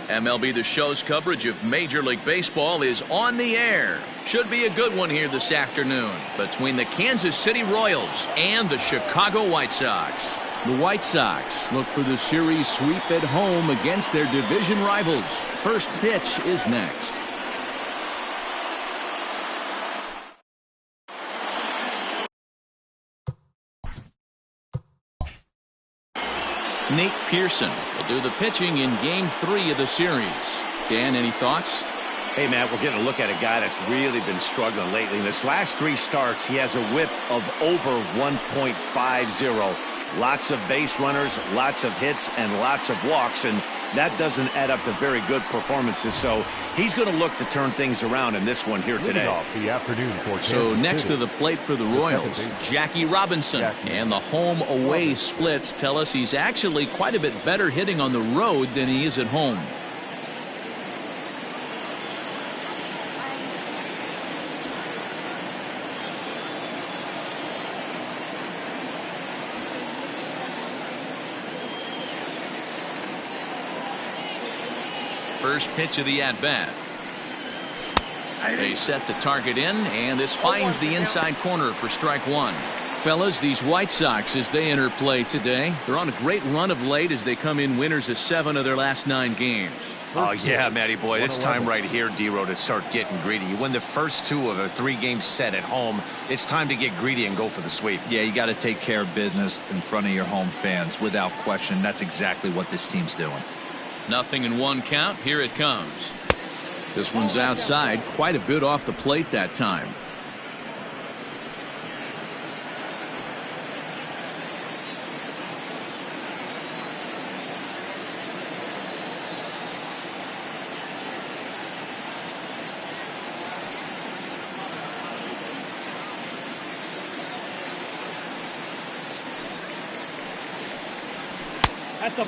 MLB The Show's coverage of Major League Baseball is on the air. Should be a good one here this afternoon between the Kansas City Royals and the Chicago White Sox. The White Sox look for the series sweep at home against their division rivals. First pitch is next. Nate Pearson will do the pitching in Game 3 of the series. Dan, any thoughts? Hey, Matt, we're getting a look at a guy that's really been struggling lately. In his last 3 starts, he has a whip of over 1.50. Lots of base runners, lots of hits, and lots of walks, and that doesn't add up to very good performances. So he's going to look to turn things around in this one here today. So next to the plate for the Royals, Jackie Robinson. And the home-away splits tell us he's actually quite a bit better hitting on the road than he is at home. First pitch of the at-bat. They set the target in, and this finds the inside corner for strike one. Fellas, these White Sox, as they enter play today, they're on a great run of late as they come in winners of 7 of their last 9 games. Oh, yeah, Matty boy, it's time right here, D-Row, to start getting greedy. You win the first 2 of a 3-game set at home. It's time to get greedy and go for the sweep. Yeah, you got to take care of business in front of your home fans. Without question, that's exactly what this team's doing. Nothing in 1 count. Here it comes. This one's outside, quite a bit off the plate that time.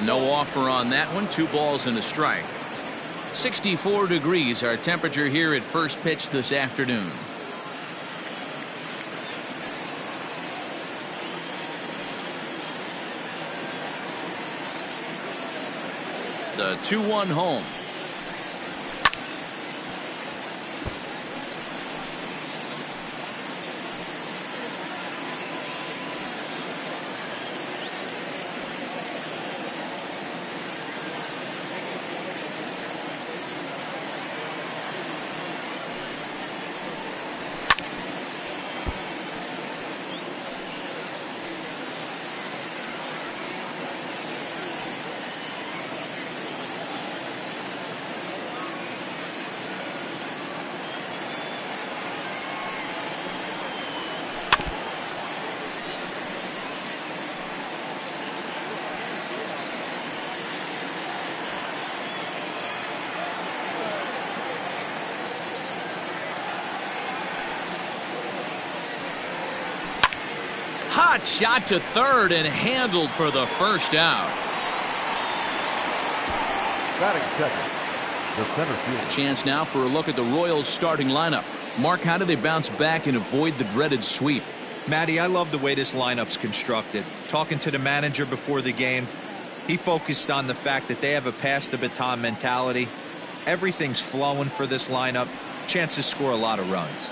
No offer on that one. 2 balls and a strike. 64 degrees our temperature here at first pitch this afternoon. The 2-1 home. Hot shot to third and handled for the first out. Batting second, the center field. Chance now for a look at the Royals starting lineup. Mark, how do they bounce back and avoid the dreaded sweep? Matty, I love the way this lineup's constructed. Talking to the manager before the game, he focused on the fact that they have a pass the baton mentality. Everything's flowing for this lineup. Chance to score a lot of runs.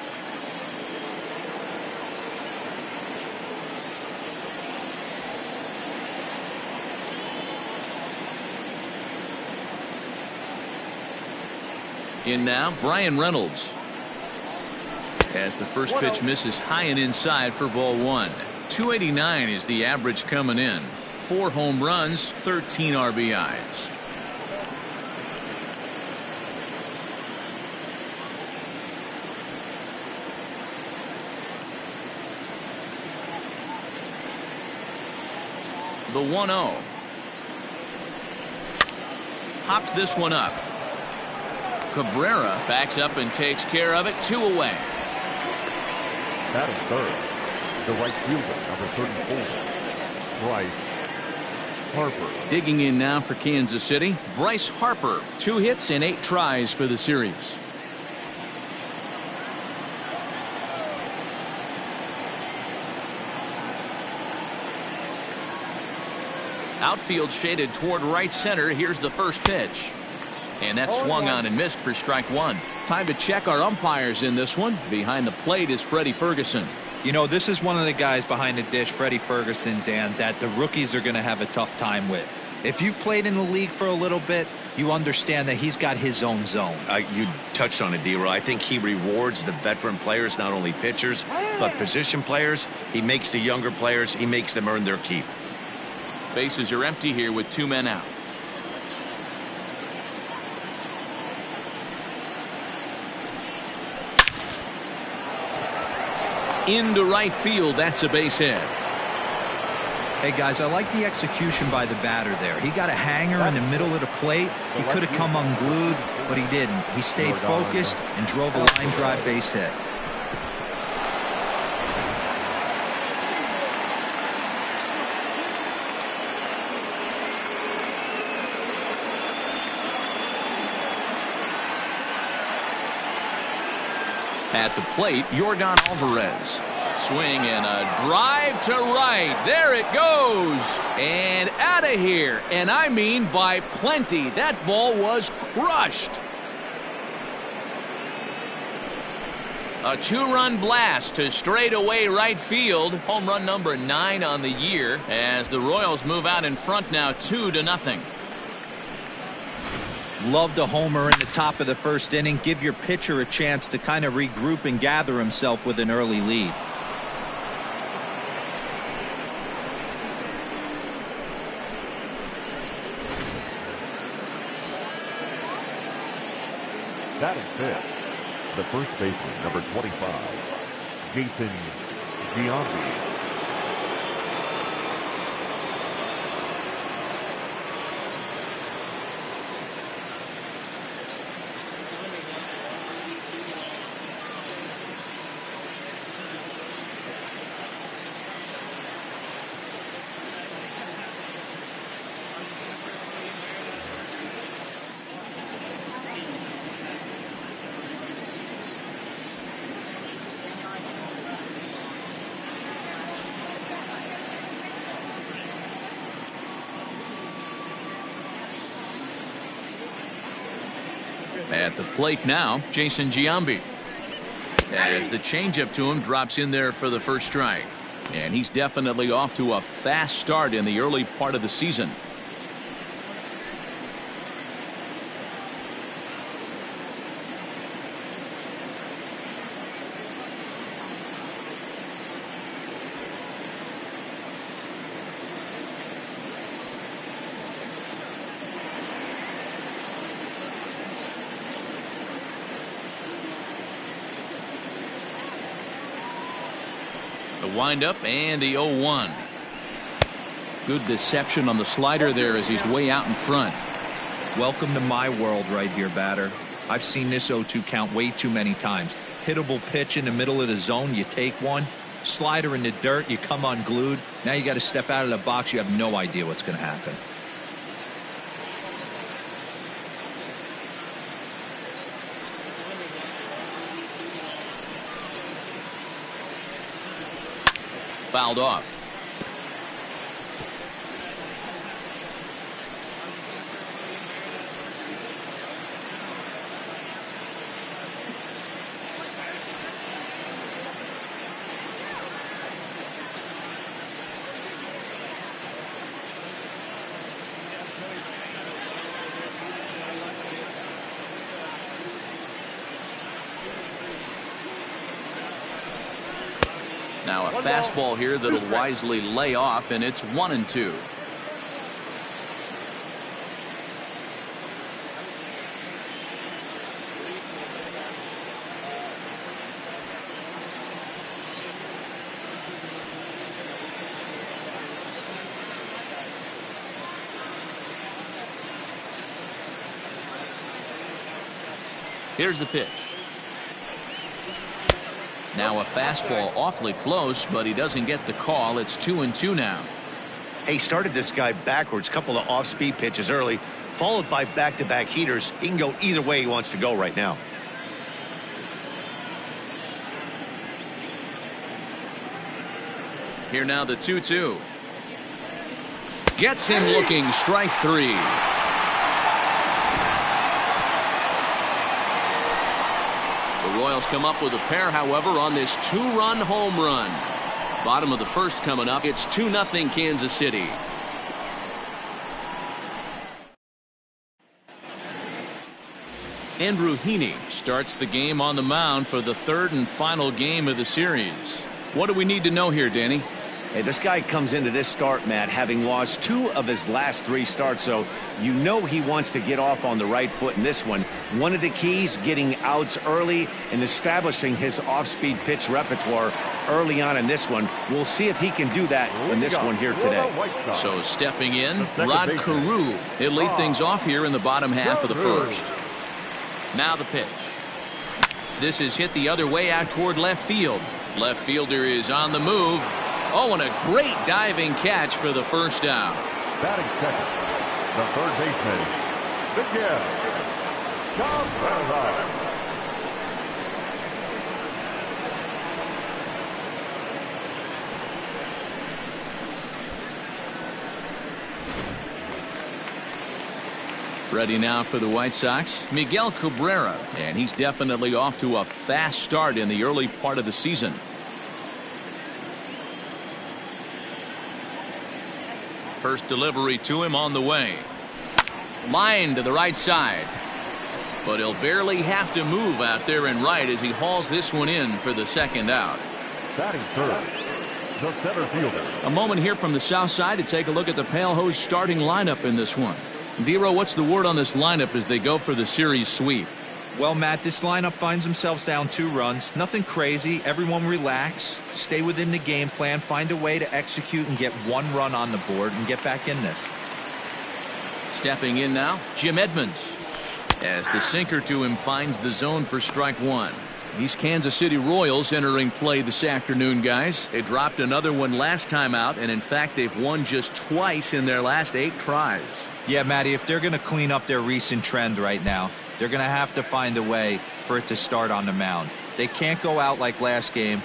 In now, Brian Reynolds. As the first pitch misses high and inside for ball 1. 289 is the average coming in. 4 home runs, 13 RBIs. The 1-0. Hops this one up. Cabrera backs up and takes care of it. 2 away. Batting third, the right fielder, number 34, Bryce Harper. Digging in now for Kansas City, Bryce Harper. 2 hits and 8 tries for the series. Outfield shaded toward right center. Here's the first pitch. And that swung on and missed for strike one. Time to check our umpires in this one. Behind the plate is Freddie Ferguson. You know, this is one of the guys behind the dish, Freddie Ferguson, Dan, that the rookies are going to have a tough time with. If you've played in the league for a little bit, you understand that he's got his own zone. You touched on it, D-Roy. I think he rewards the veteran players, not only pitchers, but position players. He makes the younger players, he makes them earn their keep. Bases are empty here with 2 men out. Into right field, that's a base hit. Hey, guys, I like the execution by the batter there. He got a hanger in the middle of the plate. He could have come unglued, but he didn't. He stayed focused and drove a line drive base hit. At the plate, Yordan Alvarez. Swing and a drive to right. There it goes. And out of here. And I mean by plenty. That ball was crushed. A 2-run blast to straightaway right field. Home run number 9 on the year as the Royals move out in front now 2-0. Loved a homer in the top of the first inning. Give your pitcher a chance to kind of regroup and gather himself with an early lead. That is fifth. The first baseman, number 25, Jason Giambi. At the plate now, Jason Giambi. As the changeup to him drops in there for the first strike. And he's definitely off to a fast start in the early part of the season. The windup and the 0-1. Good deception on the slider there as he's way out in front. Welcome to my world right here, batter. I've seen this 0-2 count way too many times. Hittable pitch in the middle of the zone, you take one. Slider in the dirt, you come unglued. Now you got to step out of the box. You have no idea what's going to happen. Fouled off. Now a fastball here that'll wisely lay off, and it's 1-2. Here's the pitch. Now a fastball awfully close, but he doesn't get the call. It's 2-2 now. Hey, started this guy backwards, couple of off-speed pitches early, followed by back-to-back heaters. He can go either way he wants to go right now. Here now the 2-2. Gets him looking, strike 3. Royals come up with a pair, however, on this two-run home run. Bottom of the first coming up. It's 2-0 Kansas City. Andrew Heaney starts the game on the mound for the third and final game of the series. What do we need to know here, Danny? Hey, this guy comes into this start, Matt, having lost 2 of his last 3 starts, so you know he wants to get off on the right foot in this one. One of the keys, getting outs early and establishing his off-speed pitch repertoire early on in this one. We'll see if he can do that in this one here today. So stepping in, Rod Carew. He'll lead things off here in the bottom half of the first. Now the pitch. This is hit the other way out toward left field. Left fielder is on the move. Oh, and a great diving catch for the first out. Batting second, the third baseman, Miguel. Ready now for the White Sox, Miguel Cabrera, and he's definitely off to a fast start in the early part of the season. First delivery to him on the way. Line to the right side. But he'll barely have to move out there in right as he hauls this one in for the second out. Batting third, the center fielder. A moment here from the south side to take a look at the Pale Hose starting lineup in this one. Dero, what's the word on this lineup as they go for the series sweep? Well, Matt, this lineup finds themselves down 2 runs. Nothing crazy. Everyone relax. Stay within the game plan. Find a way to execute and get 1 run on the board and get back in this. Stepping in now, Jim Edmonds. As the sinker to him finds the zone for strike 1. These Kansas City Royals entering play this afternoon, guys. They dropped another one last time out, and in fact, they've won just twice in their last 8 tries. Yeah, Matty, if they're going to clean up their recent trend right now, they're going to have to find a way for it to start on the mound. They can't go out like last game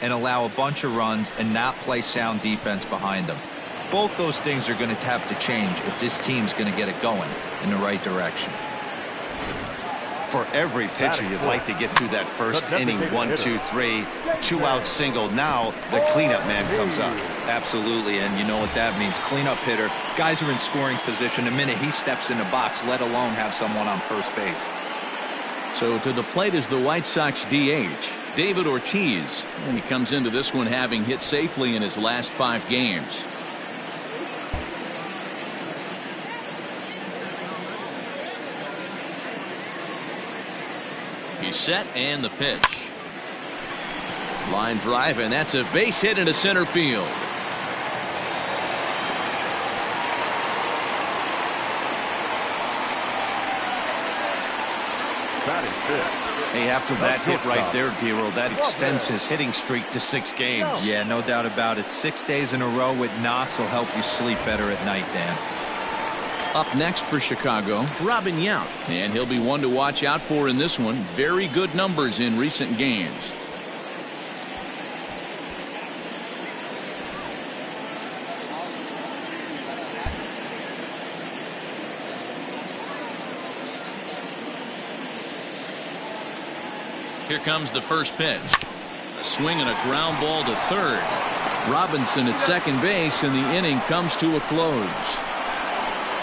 and allow a bunch of runs and not play sound defense behind them. Both those things are going to have to change if this team's going to get it going in the right direction. For every pitcher, you'd like to get through that first inning, 1, 2, 3, 2-out single. Now the cleanup man comes up. Absolutely, and you know what that means. Cleanup hitter. Guys are in scoring position the minute he steps in the box, let alone have someone on first base. So to the plate is the White Sox DH, David Ortiz. And he comes into this one having hit safely in his last 5 games. He's set, and the pitch. Line drive, and that's a base hit into center field. Hey, after that hit right there, Dero, that extends his hitting streak to 6 games. Yeah, no doubt about it. 6 days in a row with knocks will help you sleep better at night, Dan. Up next for Chicago, Robin Yount, and he'll be one to watch out for in this one. Very good numbers in recent games. Here comes the first pitch. A swing and a ground ball to third. Robinson at second base, and the inning comes to a close.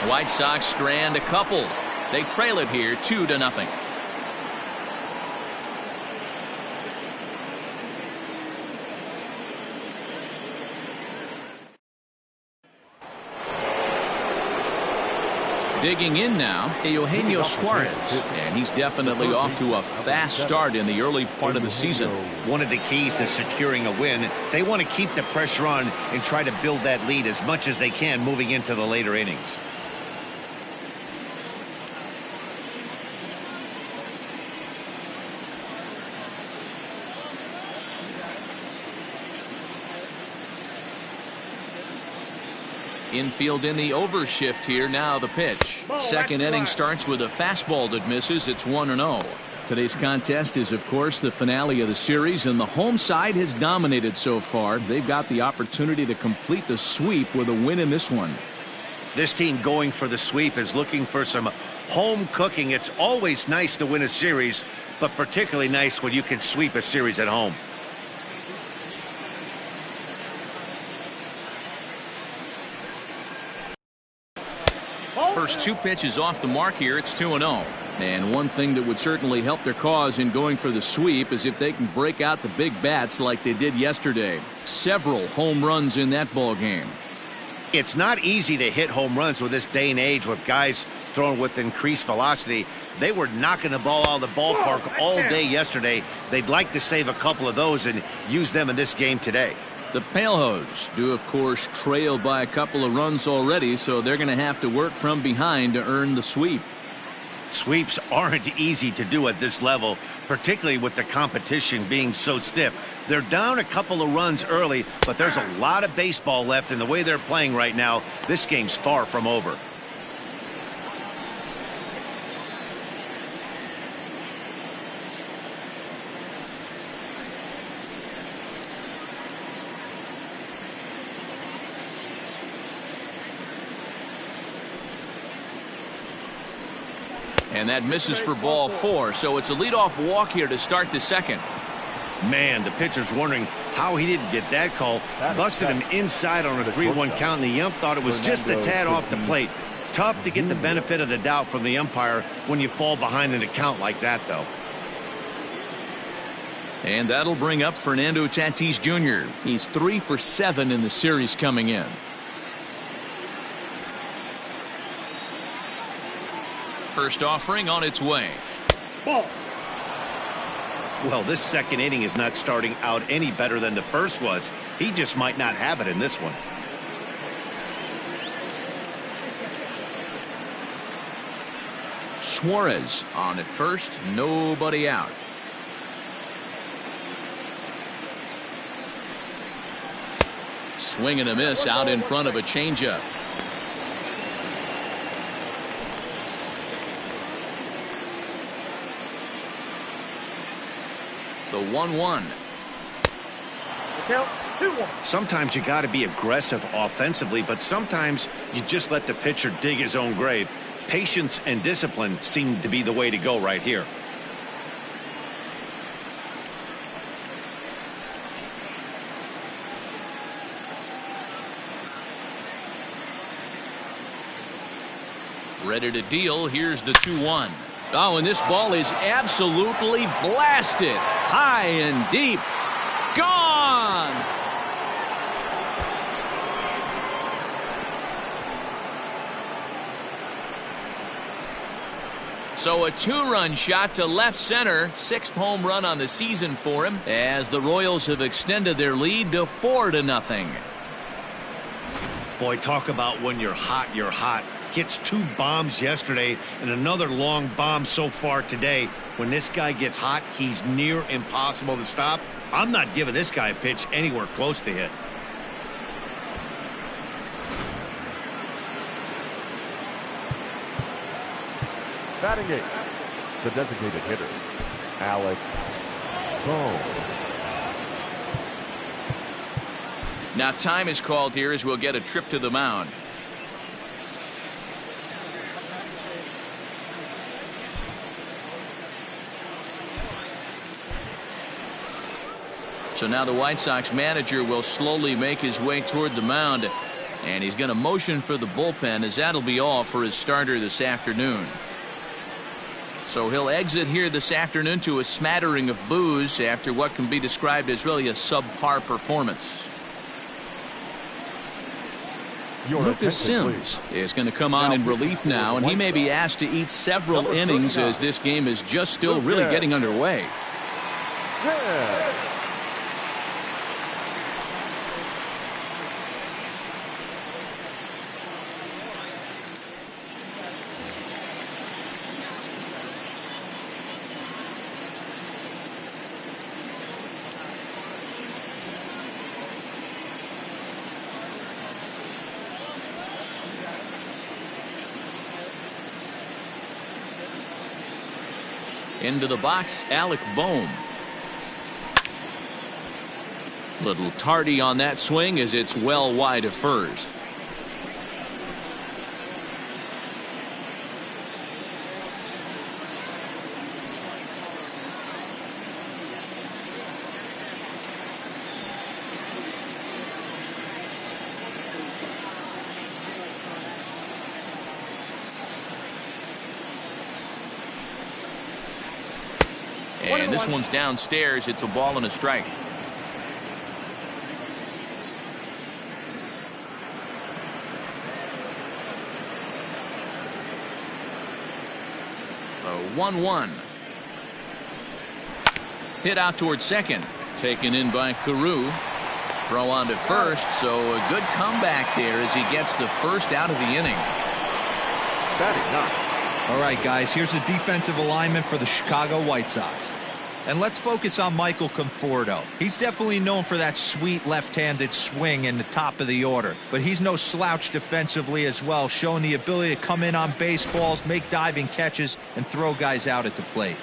White Sox strand a couple. They trail it here 2-0. Digging in now, Eugenio Suarez, and he's definitely off to a fast start in the early part of the season. One of the keys to securing a win, they want to keep the pressure on and try to build that lead as much as they can moving into the later innings. Infield in the overshift here. Now the pitch. Second inning starts with a fastball that misses. It's 1-0. Today's contest is, of course, the finale of the series, and the home side has dominated so far. They've got the opportunity to complete the sweep with a win in this one. This team going for the sweep is looking for some home cooking. It's always nice to win a series but particularly nice when you can sweep a series at home. First two pitches off the mark here. It's 2-0. And one thing that would certainly help their cause in going for the sweep is if they can break out the big bats like they did yesterday. Several home runs in that ball game. It's not easy to hit home runs with this day and age with guys throwing with increased velocity. They were knocking the ball out of the ballpark all day yesterday. They'd like to save a couple of those and use them in this game today. The Palehose do, of course, trail by a couple of runs already, so they're going to have to work from behind to earn the sweep. Sweeps aren't easy to do at this level, particularly with the competition being so stiff. They're down a couple of runs early, but there's a lot of baseball left in the way they're playing right now. This game's far from over. And that misses for ball 4, so it's a leadoff walk here to start the second. Man, the pitcher's wondering how he didn't get that call. Busted him inside on a 3-1 count, and the ump thought it was just a tad off the plate. Tough to get the benefit of the doubt from the umpire when you fall behind in a count like that, though. And that'll bring up Fernando Tatis Jr. He's 3 for 7 in the series coming in. First offering on its way. Well, this second inning is not starting out any better than the first was. He just might not have it in this one. Suarez on at first, nobody out. Swing and a miss out in front of a changeup. The 1-1. Count 2-1. Sometimes you got to be aggressive offensively, but sometimes you just let the pitcher dig his own grave. Patience and discipline seem to be the way to go right here. Ready to deal. Here's the 2-1. Oh, and this ball is absolutely blasted. High and deep. Gone! So a 2-run shot to left center. 6th home run on the season for him as the Royals have extended their lead to 4-0. Boy, talk about when you're hot, you're hot. Hits 2 bombs yesterday and another long bomb so far today. When this guy gets hot, he's near impossible to stop. I'm not giving this guy a pitch anywhere close to hit. Batting 8, the designated hitter, Alex Bohm. Now time is called here as we'll get a trip to the mound. So now the White Sox manager will slowly make his way toward the mound, and he's going to motion for the bullpen, as that'll be all for his starter this afternoon. So he'll exit here this afternoon to a smattering of boos after what can be described as really a subpar performance. Lucas Sims is going to come on in relief now, and he may be asked to eat several innings as this game is just still really getting underway. Into the box, Alec Bohm. Little tardy on that swing as it's well wide of first. And this one's downstairs. It's a ball and a strike. A 1-1. Hit out towards second. Taken in by Carew. Throw on to first, so a good comeback there as he gets the first out of the inning. Batting ninth. All right, guys, here's a defensive alignment for the Chicago White Sox. And let's focus on Michael Conforto. He's definitely known for that sweet left-handed swing in the top of the order. But he's no slouch defensively as well, showing the ability to come in on baseballs, make diving catches, and throw guys out at the plate.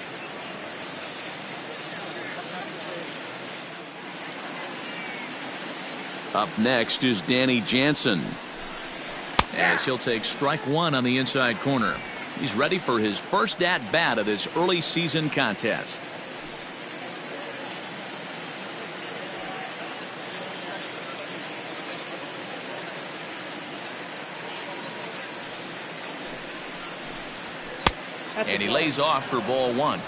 Up next is Danny Jansen, as he'll take strike one on the inside corner. He's ready for his first at-bat of this early season contest. And he lays off for ball one.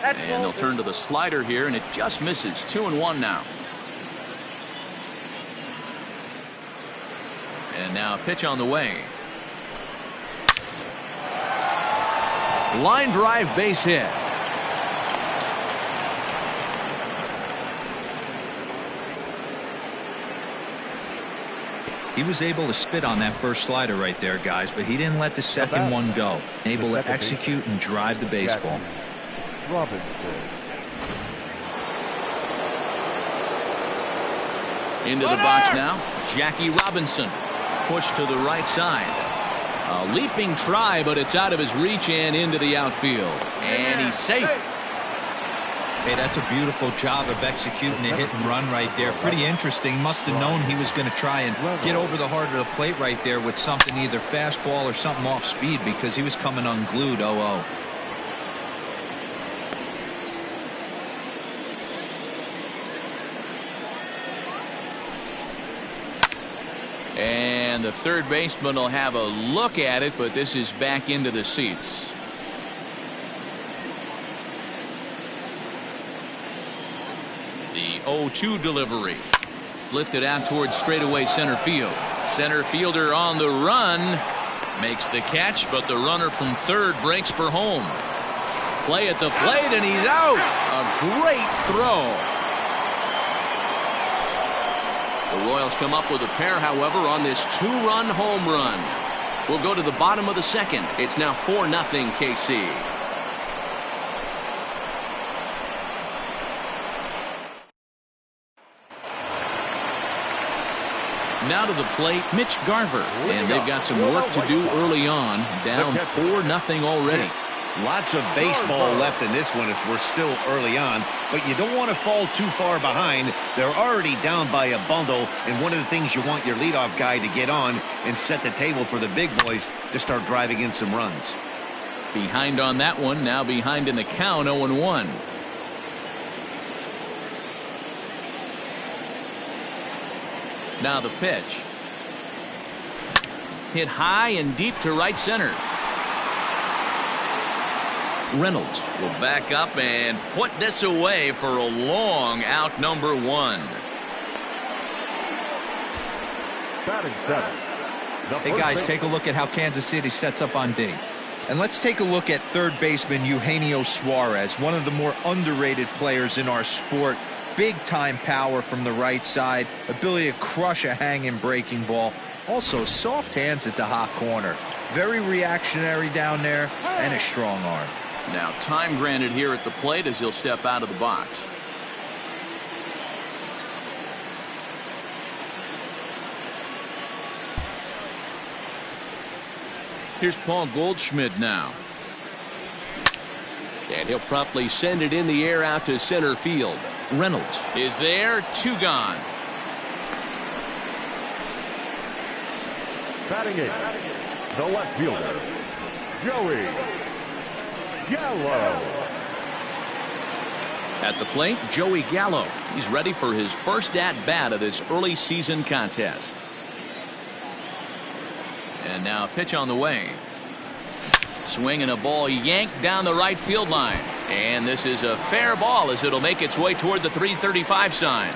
And they'll turn to the slider here, and it just misses. 2-1 now. And now a pitch on the way. Line drive, base hit. He was able to spit on that first slider right there, guys, but he didn't let the second one go. Able to execute and drive the baseball. Robinson. Into the box now, Jackie Robinson. Pushed to the right side. A leaping try, but it's out of his reach and into the outfield. And he's safe. Hey, that's a beautiful job of executing a hit and run right there. Pretty interesting. Must have known he was going to try and get over the heart of the plate right there with something, either fastball or something off speed, because he was coming unglued 0-0. And the third baseman will have a look at it, but this is back into the seats. The 0-2 delivery. Lifted out towards straightaway center field. Center fielder on the run. Makes the catch, but the runner from third breaks for home. Play at the plate, and he's out. A great throw. The Royals come up with a pair, however, on this two-run home run. We'll go to the bottom of the second. It's now 4-0 KC. Now to the plate, Mitch Garver. And they've got some work to do early on. Down 4-0 already. Lots of baseball left in this one as we're still early on, but you don't want to fall too far behind. They're already down by a bundle, and one of the things you want your leadoff guy to get on and set the table for the big boys to start driving in some runs. Behind on that one, now behind in the count, 0-1. Now the pitch. Hit high and deep to right center. Reynolds will back up and put this away for a long out, number one. Batting seventh. Hey guys, take a look at how Kansas City sets up on D. And let's take a look at third baseman Eugenio Suarez, one of the more underrated players in our sport. Big time power from the right side, ability to crush a hanging breaking ball. Also soft hands at the hot corner. Very reactionary down there and a strong arm. Now time granted here at the plate as he'll step out of the box. Here's Paul Goldschmidt now. And he'll promptly send it in the air out to center field. Reynolds is there, 2 gone. Batting eighth, the left fielder, Joey Gallo. At the plate, Joey Gallo. He's ready for his first at-bat of this early season contest. And now pitch on the way. Swing and a ball yanked down the right field line. And this is a fair ball as it'll make its way toward the 335 sign.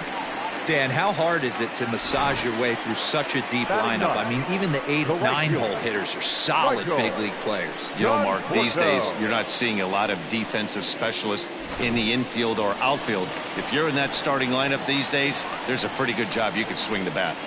Dan, how hard is it to massage your way through such a deep lineup? I mean, even the 8 or 9 hole hitters are solid big league players. You know, Mark, these days you're not seeing a lot of defensive specialists in the infield or outfield. If you're in that starting lineup these days, there's a pretty good job you could swing the bat.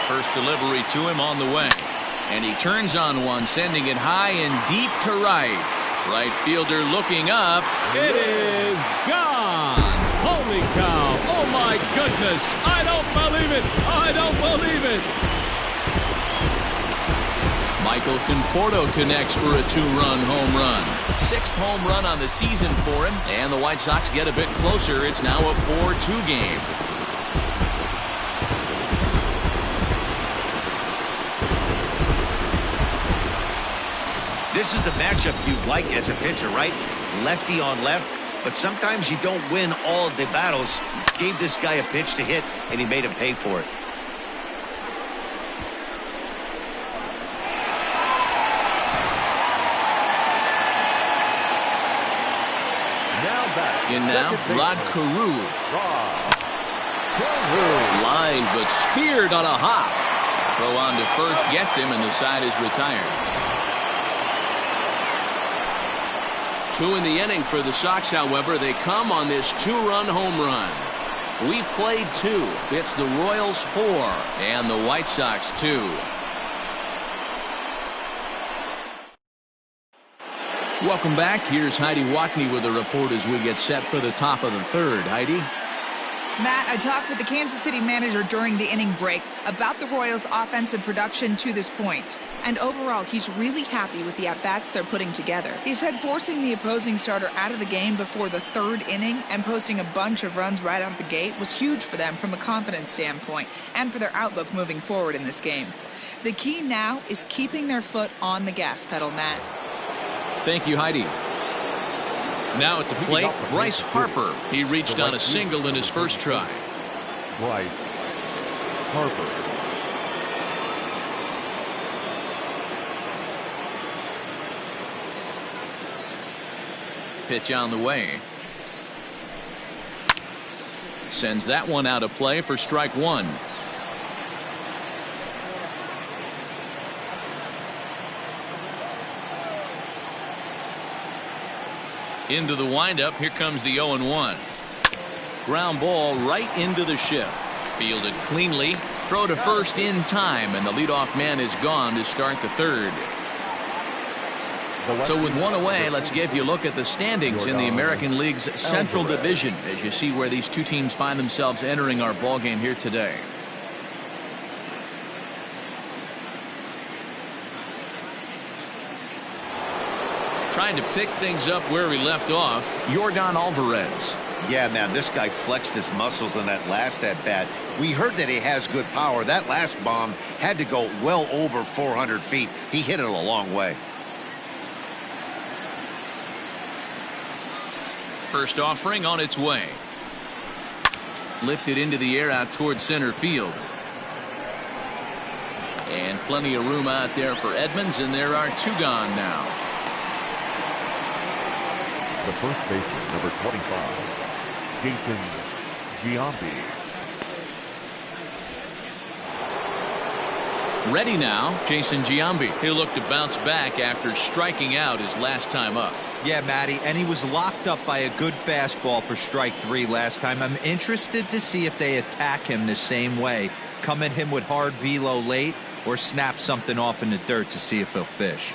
First delivery to him on the way. And he turns on one, sending it high and deep to right. Right fielder looking up. It is gone. Holy cow. Oh, my goodness. I don't believe it. I don't believe it. Michael Conforto connects for a 2-run home run. 6th home run on the season for him. And the White Sox get a bit closer. It's now a 4-2 game. This is the matchup you like as a pitcher, right? Lefty on left, but sometimes you don't win all of the battles. Gave this guy a pitch to hit, and he made him pay for it. In now, Rod Carew. Line, but speared on a hop. Throw on to first gets him, and the side is retired. 2 in the inning for the Sox, however. They come on this 2-run home run. We've played 2. It's the Royals 4 and the White Sox 2. Welcome back. Here's Heidi Watney with a report as we get set for the top of the 3rd. Heidi? Matt, I talked with the Kansas City manager during the inning break about the Royals' offensive production to this point. And overall, he's really happy with the at-bats they're putting together. He said forcing the opposing starter out of the game before the 3rd inning and posting a bunch of runs right out the gate was huge for them from a confidence standpoint and for their outlook moving forward in this game. The key now is keeping their foot on the gas pedal, Matt. Thank you, Heidi. Now at the plate, Bryce Harper. He reached on a single in his first try. Bryce Harper. Pitch on the way. Sends that one out of play for strike 1. Into the windup. Here comes the 0-1. Ground ball right into the shift. Fielded cleanly. Throw to first in time, and the leadoff man is gone to start the 3rd. So with 1 away, let's give you a look at the standings in the American League's Central Division as you see where these 2 teams find themselves entering our ballgame here today. Trying to pick things up where we left off, Yordan Alvarez. Yeah, man, this guy flexed his muscles in that last at-bat. We heard that he has good power. That last bomb had to go well over 400 feet. He hit it a long way. First offering on its way. Lifted into the air out towards center field. And plenty of room out there for Edmonds, and there are 2 gone now. The first baseman, number 25, Jason Giambi. Ready now, Jason Giambi. He'll look to bounce back after striking out his last time up. Yeah, Matty, and he was locked up by a good fastball for strike 3 last time. I'm interested to see if they attack him the same way. Come at him with hard velo late or snap something off in the dirt to see if he'll fish.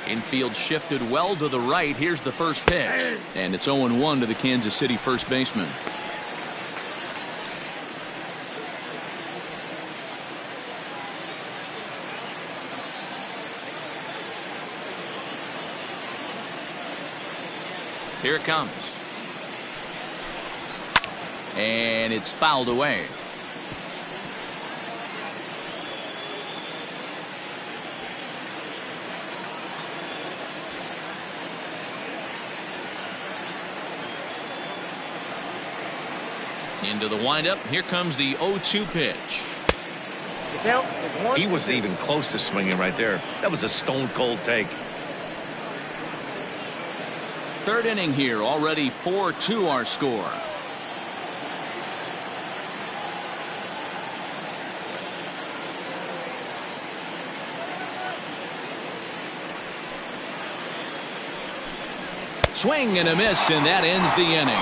Infield shifted well to the right. Here's the first pitch. And it's 0-1 to the Kansas City first baseman. Here it comes. And it's fouled away. Into the windup. Here comes the 0-2 pitch. The count is 1-2. He wasn't even close to swinging right there. That was a stone-cold take. Third inning here. Already 4-2 our score. Swing and a miss, and that ends the inning.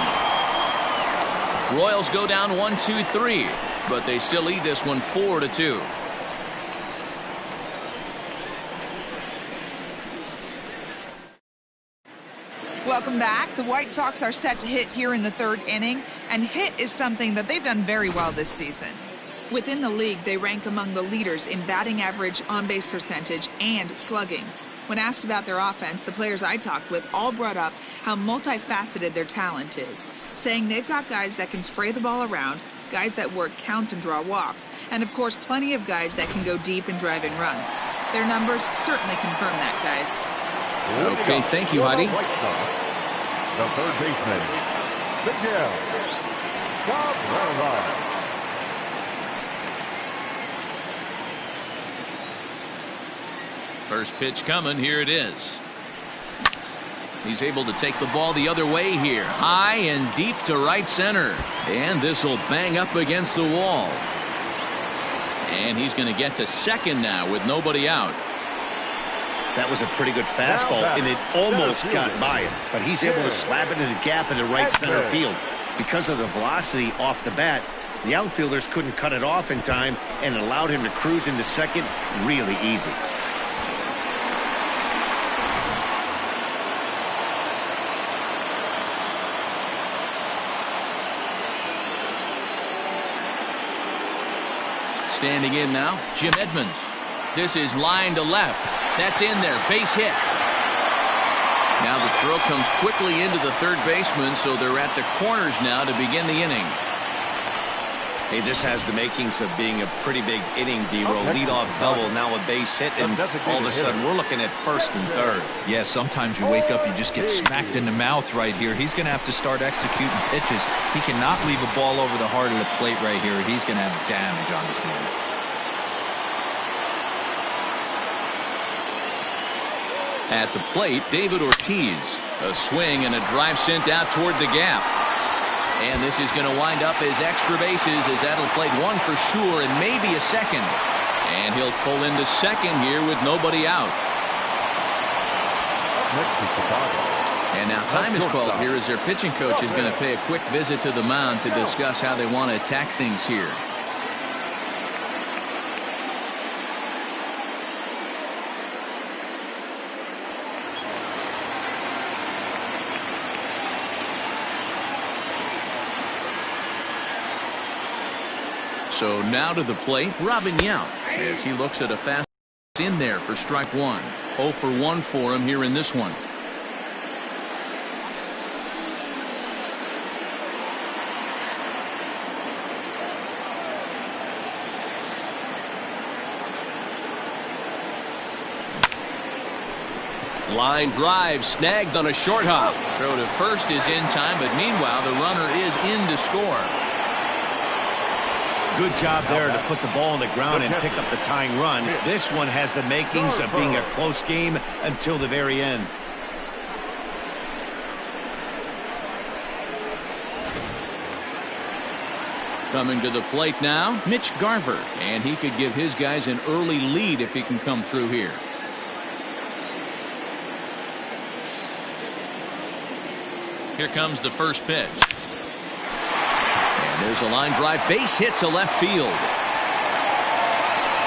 Royals go down 1-2-3, but they still lead this one 4-2. Welcome back. The White Sox are set to hit here in the third inning, and hit is something that they've done very well this season. Within the league, they rank among the leaders in batting average, on-base percentage, and slugging. When asked about their offense, the players I talked with all brought up how multifaceted their talent is, saying they've got guys that can spray the ball around, guys that work counts and draw walks, and of course plenty of guys that can go deep and drive in runs. Their numbers certainly confirm that, guys. Okay, thank you, Heidi. The third baseman, Miguel Cabrera. First pitch coming. Here it is. He's able to take the ball the other way here. High and deep to right center. And this will bang up against the wall. And he's going to get to second now with nobody out. That was a pretty good fastball, and it almost got by him. But he's able to slap it in the gap in the right center field. Because of the velocity off the bat, the outfielders couldn't cut it off in time, and it allowed him to cruise into second really easy. Standing in now, Jim Edmonds. This is line to left. That's in there. Base hit. Now the throw comes quickly into the third baseman, so they're at the corners now to begin the inning. Hey, this has the makings of being a pretty big inning, D-Row. Leadoff double, now a base hit, and all of a sudden we're looking at first and third. Yeah, sometimes you wake up, you just get smacked in the mouth right here. He's going to have to start executing pitches. He cannot leave a ball over the heart of the plate right here. He's going to have damage on his hands. At the plate, David Ortiz. A swing and a drive sent out toward the gap. And this is going to wind up as extra bases, as that'll play one for sure and maybe a second. And he'll pull into second here with nobody out. And now time is called here as their pitching coach is going to pay a quick visit to the mound to discuss how they want to attack things here. So now to the plate, Robin Yount, as he looks at a fast in there for strike one. 0 for 1 for him here in this one. Line drive snagged on a short hop. Throw to first is in time, but meanwhile the runner is in to score. Good job there to put the ball on the ground and pick up the tying run. This one has the makings of being a close game until the very end. Coming to the plate now, Mitch Garver. And he could give his guys an early lead if he can come through here. Here comes the first pitch. And there's a line drive base hit to left field.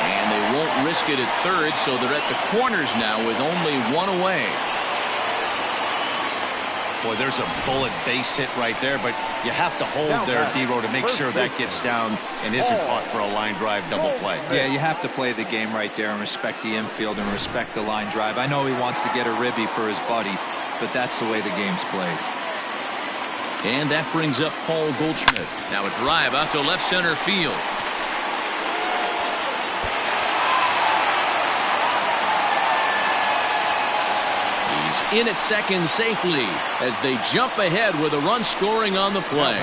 And they won't risk it at third, so they're at the corners now with only one away. Boy, there's a bullet base hit right there, but you have to hold there, D-Row, to make sure that gets down and isn't caught for a line drive double play. Yeah, you have to play the game right there and respect the infield and respect the line drive. I know he wants to get a ribby for his buddy, but that's the way the game's played. And that brings up Paul Goldschmidt. Now a drive out to left center field. He's in at second safely as they jump ahead with a run scoring on the play.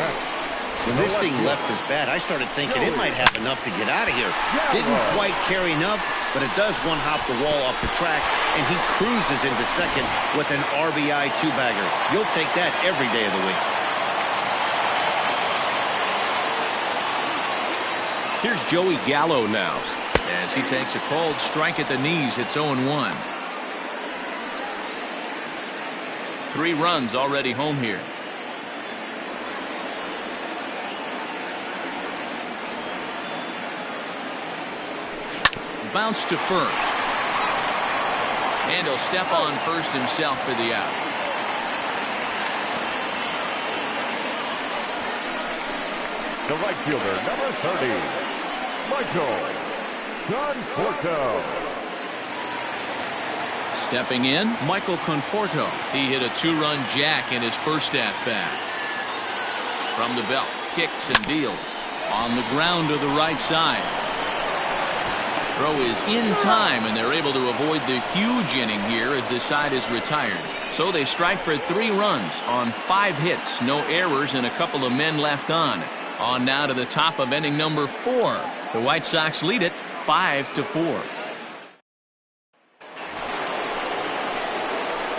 When this thing left his bat, I started thinking it might have enough to get out of here. Didn't quite carry enough, but it does one-hop the wall off the track, and he cruises into second with an RBI two-bagger. You'll take that every day of the week. Here's Joey Gallo now, as he takes a cold strike at the knees. It's 0-1. 3 runs already home here. Bounce to first. And he'll step on first himself for the out. The right fielder, number 30, Michael Conforto. Stepping in, Michael Conforto. He hit a 2-run jack in his first at-bat. From the belt, kicks and deals. On the ground to the right side. Throw is in time, and they're able to avoid the huge inning here as this side is retired. So they strike for 3 runs on 5 hits, no errors, and a couple of men left on. On now to the top of inning number 4. The White Sox lead it 5-4.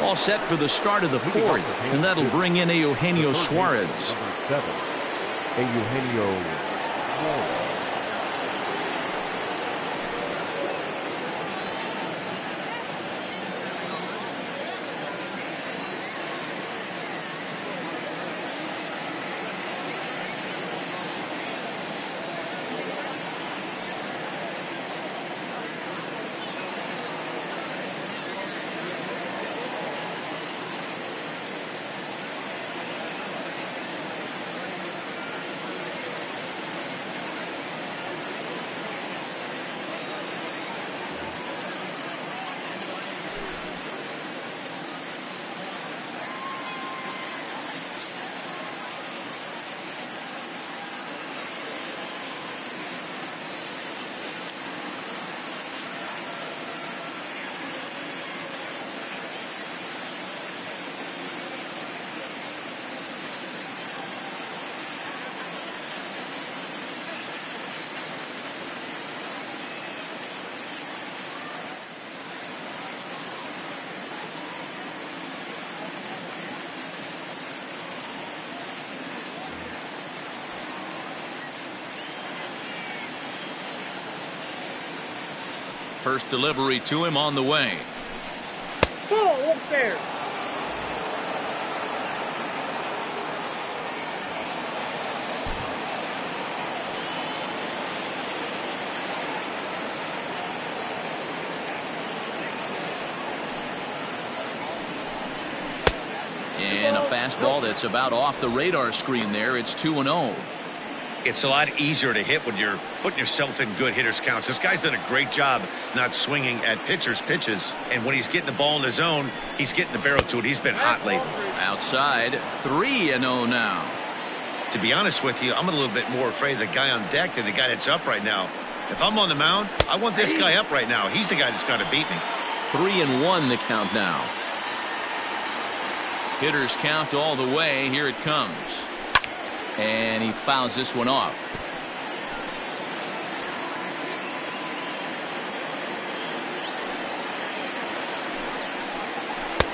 All set for the start of the 4th, and that'll bring in Eugenio Suarez. Number 7, Eugenio Suarez. First delivery to him on the way. Ball up there. And a fastball that's about off the radar screen there. It's 2-0. It's a lot easier to hit when you're putting yourself in good hitters counts. This guy's done a great job not swinging at pitchers' pitches. And when he's getting the ball in the zone, he's getting the barrel to it. He's been hot lately. Outside, 3-0 now. To be honest with you, I'm a little bit more afraid of the guy on deck than the guy that's up right now. If I'm on the mound, I want this guy up right now. He's the guy that's got to beat me. 3-1 the count now. Hitters count all the way. Here it comes. And he fouls this one off.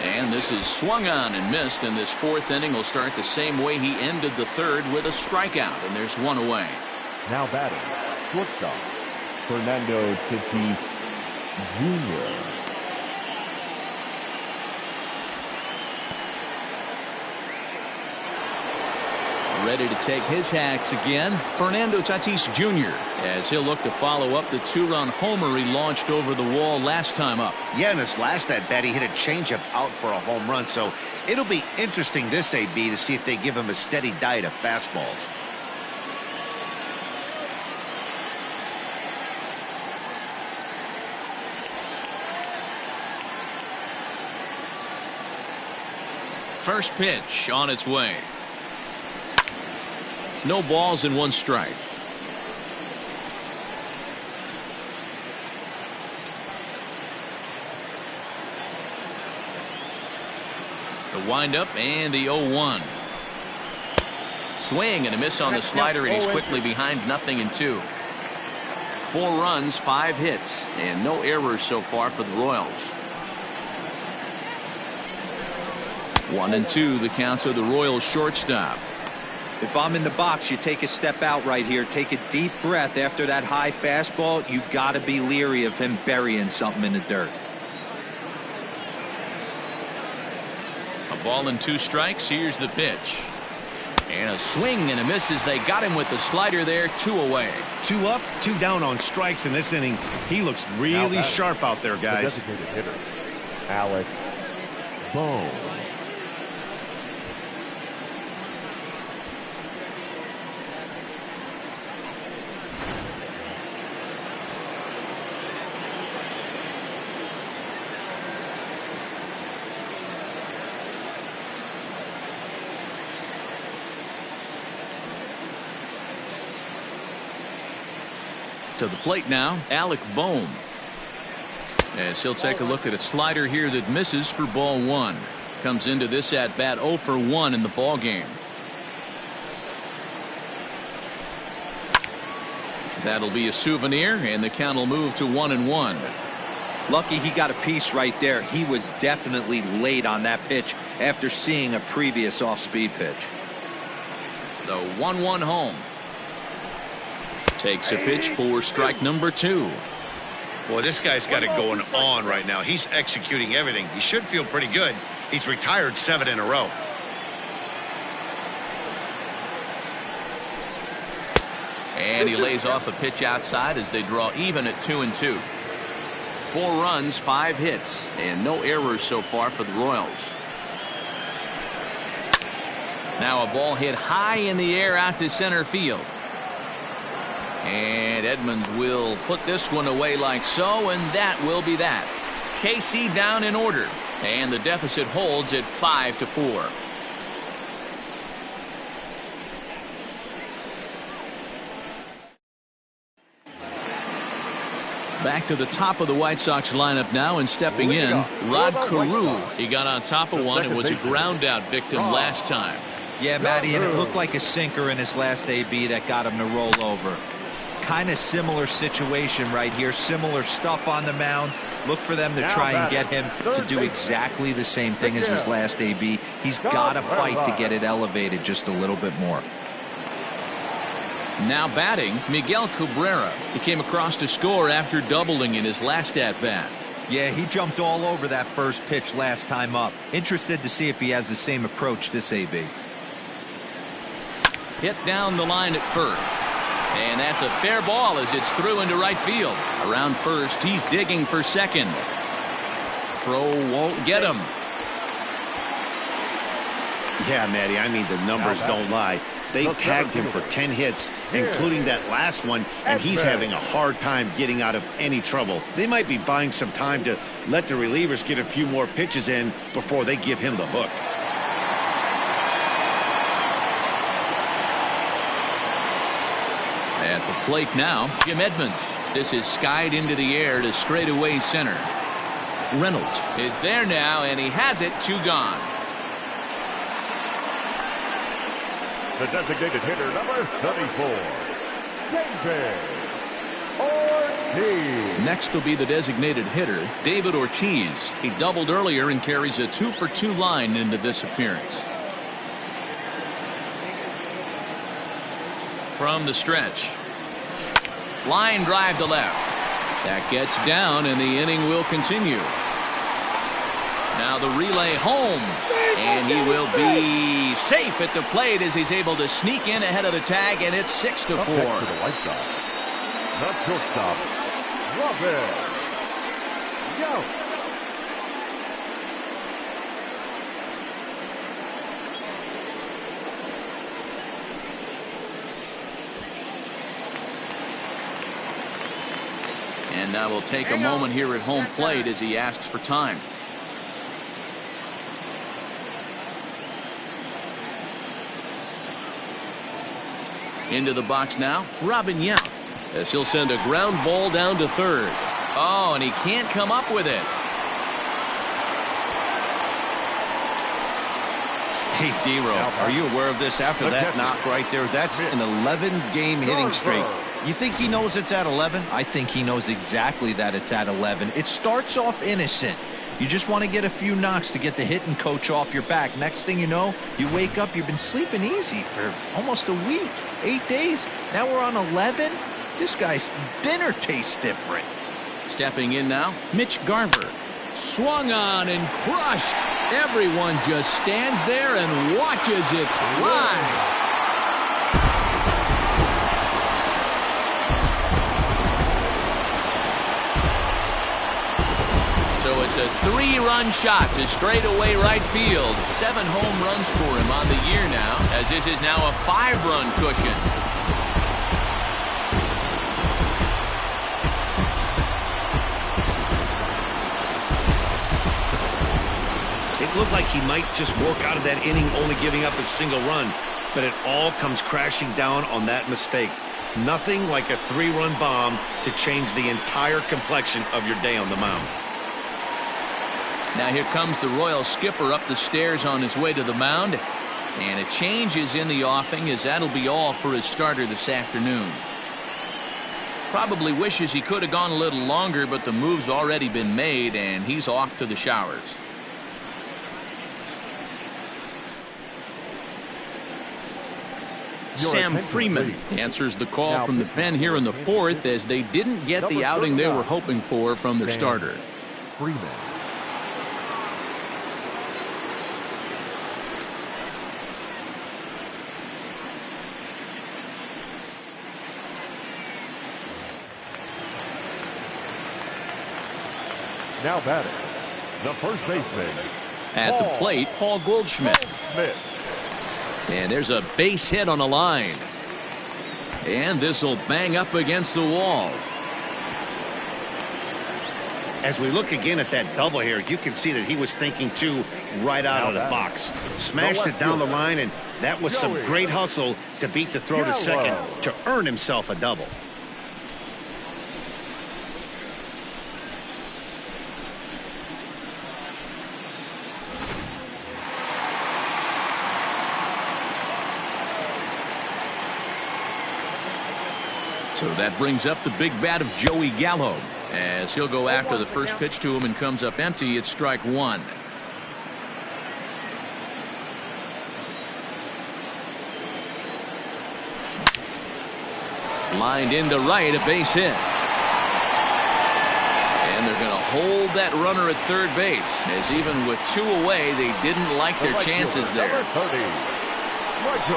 And this is swung on and missed, and this 4th inning will start the same way he ended the 3rd with a strikeout, and there's 1 away. Now batting, shortstop, Fernando Tatis Jr. Ready to take his hacks again, Fernando Tatis Jr., as he'll look to follow up the 2-run homer he launched over the wall last time up. Yeah, in his last at-bat, he hit a changeup out for a home run, so it'll be interesting this AB to see if they give him a steady diet of fastballs. First pitch on its way. No balls and 1 strike. The windup and the 0-1. Swing and a miss on the slider, and he's quickly behind 0-2. 4 runs, 5 hits, and no errors so far for the Royals. 1-2 the count of the Royals shortstop. If I'm in the box, you take a step out right here. Take a deep breath after that high fastball. You got to be leery of him burying something in the dirt. A ball and 2 strikes. Here's the pitch. And a swing and a miss as they got him with the slider there. 2 away. 2 up, 2 down on strikes in this inning. He looks really sharp out there, guys. The designated hitter, Alex Bohm. To the plate now, Alec Bohm. As he'll take a look at a slider here that misses for ball 1. Comes into this at bat 0 for 1 in the ball game. That'll be a souvenir, and the count will move to 1-1. Lucky he got a piece right there. He was definitely late on that pitch after seeing a previous off-speed pitch. The 1-1 home. Takes a pitch for strike number 2. Boy, this guy's got it going on right now. He's executing everything. He should feel pretty good. He's retired 7 in a row. And he lays off a pitch outside as they draw even at 2-2. 4 runs, 5 hits, and no errors so far for the Royals. Now a ball hit high in the air out to center field. And Edmonds will put this one away like so, and that will be that. KC down in order, and the deficit holds at 5-4. Back to the top of the White Sox lineup now, and stepping in, Rod Carew. He got on top of one and was a ground out victim last time. Yeah, Matty, and it looked like a sinker in his last AB that got him to roll over. Kind of similar situation right here. Similar stuff on the mound. Look for them to try and get him to do exactly the same thing as his last AB. He's got to fight to get it elevated just a little bit more. Now batting, Miguel Cabrera. He came across to score after doubling in his last at-bat. Yeah, he jumped all over that first pitch last time up. Interested to see if he has the same approach this AB. Hit down the line at first. And that's a fair ball as it's through into right field. Around first, he's digging for second. Throw won't get him. Yeah, Matty, I mean, the numbers don't lie. They've tagged him for 10 hits, including that last one, and he's having a hard time getting out of any trouble. They might be buying some time to let the relievers get a few more pitches in before they give him the hook. At the plate now, Jim Edmonds. This is skied into the air to straightaway center. Reynolds is there now, and he has it. 2 gone. The designated hitter, number 34, David Ortiz. Next will be the designated hitter, David Ortiz. He doubled earlier and carries a 2-for-2 line into this appearance. From the stretch. Line drive to left. That gets down, and the inning will continue. Now the relay home. And he will be safe at the plate as he's able to sneak in ahead of the tag, and it's 6-4. To the White Sox, the shortstop, Robin Yount. And now we'll take a moment here at home plate as he asks for time. Into the box now, Robin Yount, as he'll send a ground ball down to third. Oh, and he can't come up with it. Hey, D-Row, are you aware of this? After that knock right there, that's an 11-game hitting streak. You think he knows it's at 11? I think he knows exactly that it's at 11. It starts off innocent. You just want to get a few knocks to get the hitting coach off your back. Next thing you know, you wake up, you've been sleeping easy for almost a week, 8 days. Now we're on 11. This guy's dinner tastes different. Stepping in now, Mitch Garver. Swung on and crushed. Everyone just stands there and watches it fly. So it's a 3-run shot to straightaway right field. 7 home runs for him on the year now, as this is now a 5-run cushion. It looked like he might just walk out of that inning only giving up a single run, but it all comes crashing down on that mistake. Nothing like a 3-run bomb to change the entire complexion of your day on the mound. Now here comes the Royal skipper up the stairs on his way to the mound. And a change is in the offing, as that'll be all for his starter this afternoon. Probably wishes he could have gone a little longer, but the move's already been made, and he's off to the showers. Sam Freeman answers the call from the pen here in the 4th, as they didn't get the outing they were hoping for from their starter. Freeman. Now batting, the first baseman. At the plate, Paul Goldschmidt. And there's a base hit on the line. And this will bang up against the wall. As we look again at that double here, you can see that he was thinking too right out of the box. Smashed it down the line, and that was some great hustle to beat the throw to second to earn himself a double. So that brings up the big bat of Joey Gallo, as he'll go after the first pitch to him and comes up empty. It's strike 1. Lined into right, a base hit. And they're going to hold that runner at third base, as even with 2 away, they didn't like their chances there.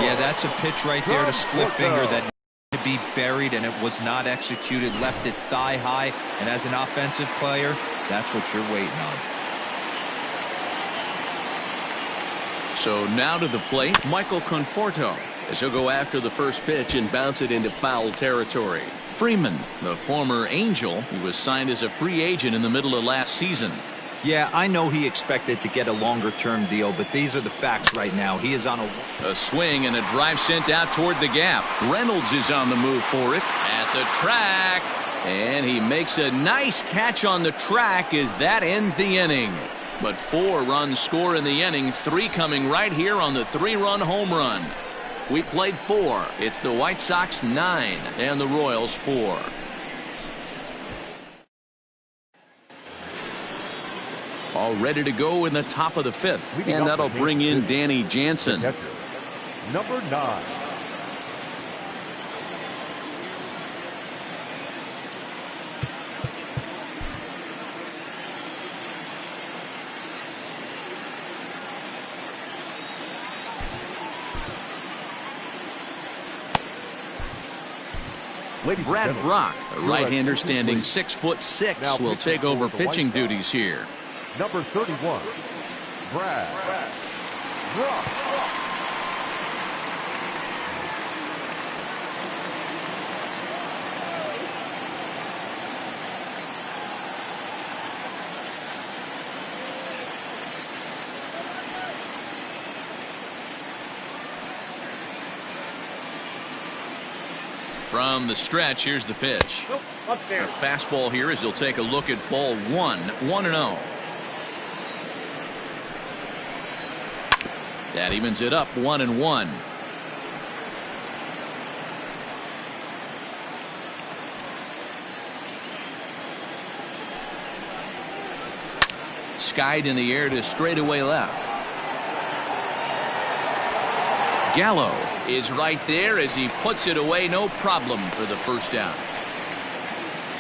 Yeah, that's a pitch right there to split finger that to be buried, and it was not executed. Left it thigh high, and as an offensive player, that's what you're waiting on. So now to the plate, Michael Conforto, as he'll go after the first pitch and bounce it into foul territory. Freeman, the former Angel, who was signed as a free agent in the middle of last season. Yeah, I know he expected to get a longer-term deal, but these are the facts right now. He is on a swing and a drive sent out toward the gap. Reynolds is on the move for it at the track, and he makes a nice catch on the track as that ends the inning. But 4 runs score in the inning, 3 coming right here on the 3-run home run. We played 4. It's the White Sox 9 and the Royals 4. All ready to go in the top of the 5th, and that'll bring in Danny Jansen. Number 9. Brad Brock, a right-hander standing 6'6", will take over pitching duties here. Number 31, Brad Brock. From the stretch, here's the pitch. A fastball here as he'll take a look at ball 1, 1-0. That evens it up 1-1. Skied in the air to straightaway left. Gallo is right there as he puts it away, no problem for the first down.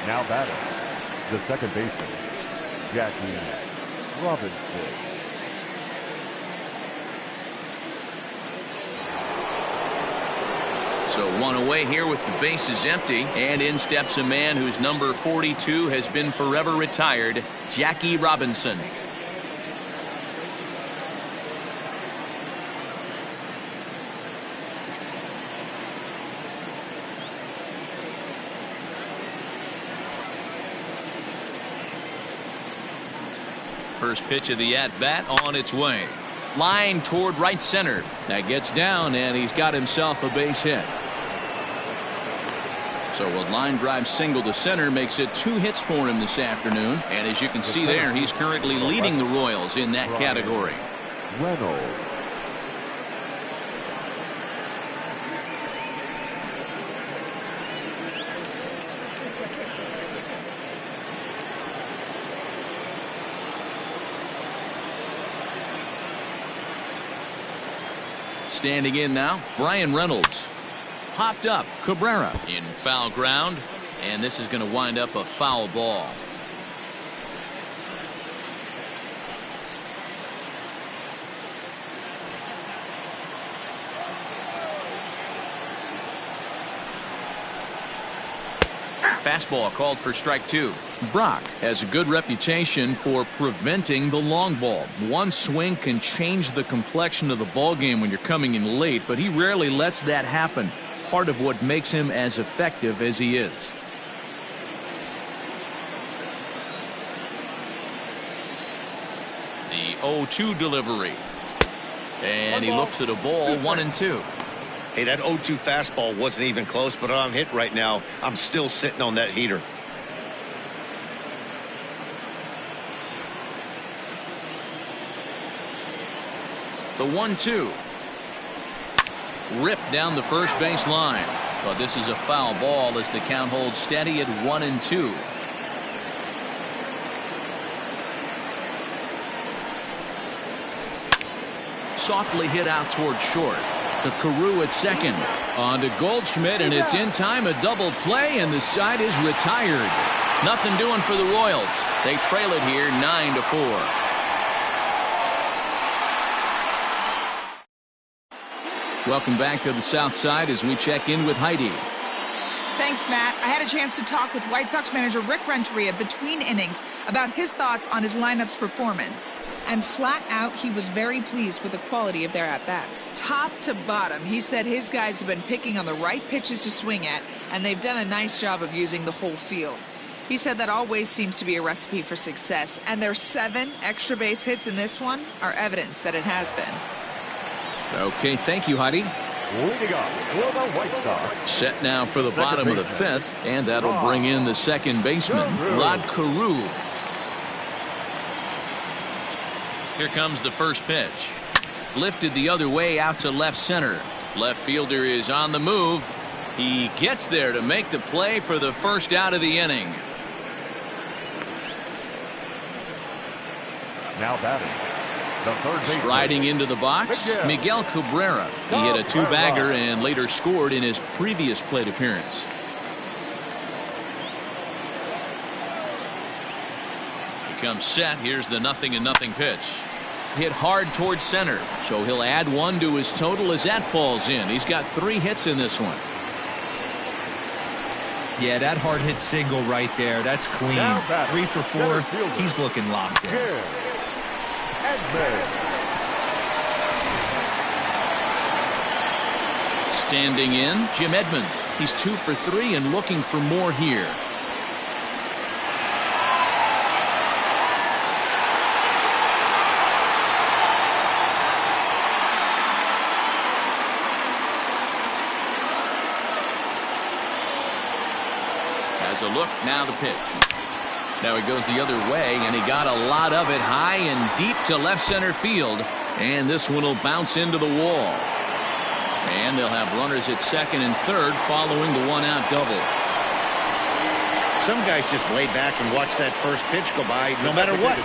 Now batting, the second baseman, Jackie Robinson. So one away here with the bases empty, and in steps a man whose number 42 has been forever retired, Jackie Robinson. First pitch of the at-bat on its way. Line toward right center. That gets down, and he's got himself a base hit. So a line drive single to center makes it 2 hits for him this afternoon. And as you can see there, he's currently leading the Royals in that category. Reynolds. Standing in now, Brian Reynolds. Hopped up, Cabrera in foul ground, and this is going to wind up a foul ball. Fastball called for strike 2. Brock has a good reputation for preventing the long ball. One swing can change the complexion of the ball game when you're coming in late, but he rarely lets that happen. Part of what makes him as effective as he is. The 0-2 delivery. And he looks at a ball, 1-2. Hey, that 0-2 fastball wasn't even close, but I'm hit right now. I'm still sitting on that heater. The 1-2. Ripped down the first base line. But this is a foul ball as the count holds steady at 1-2. Softly hit out toward short. To Carew at second. On to Goldschmidt, and it's in time, a double play, and the side is retired. Nothing doing for the Royals. They trail it here 9-4. Welcome back to the South Side as we check in with Heidi. Thanks, Matt. I had a chance to talk with White Sox manager Rick Renteria between innings about his thoughts on his lineup's performance. And flat out, he was very pleased with the quality of their at-bats. Top to bottom, he said his guys have been picking on the right pitches to swing at, and they've done a nice job of using the whole field. He said that always seems to be a recipe for success, and their 7 extra base hits in this one are evidence that it has been. Okay, thank you, Heidi. Leading up for the White Sox. Set now for the bottom of the 5th, and that'll bring in the second baseman, Rod Carew. Here comes the first pitch. Lifted the other way out to left center. Left fielder is on the move. He gets there to make the play for the first out of the inning. Now batting, the third baseman. Striding into the box, Miguel Cabrera. He hit a 2-bagger and later scored in his previous plate appearance. He comes set. Here's the 0-0 pitch. Hit hard towards center, so he'll add 1 to his total as that falls in. He's got 3 hits in this one. Yeah, that hard hit single right there. That's clean. 3 for 4. He's looking locked in. Standing in, Jim Edmonds. He's 2 for 3 and looking for more here. Has a look, now the pitch. Now he goes the other way, and he got a lot of it high and deep to left center field. And this one will bounce into the wall. And they'll have runners at second and third following the one-out double. Some guys just lay back and watch that first pitch go by no matter what.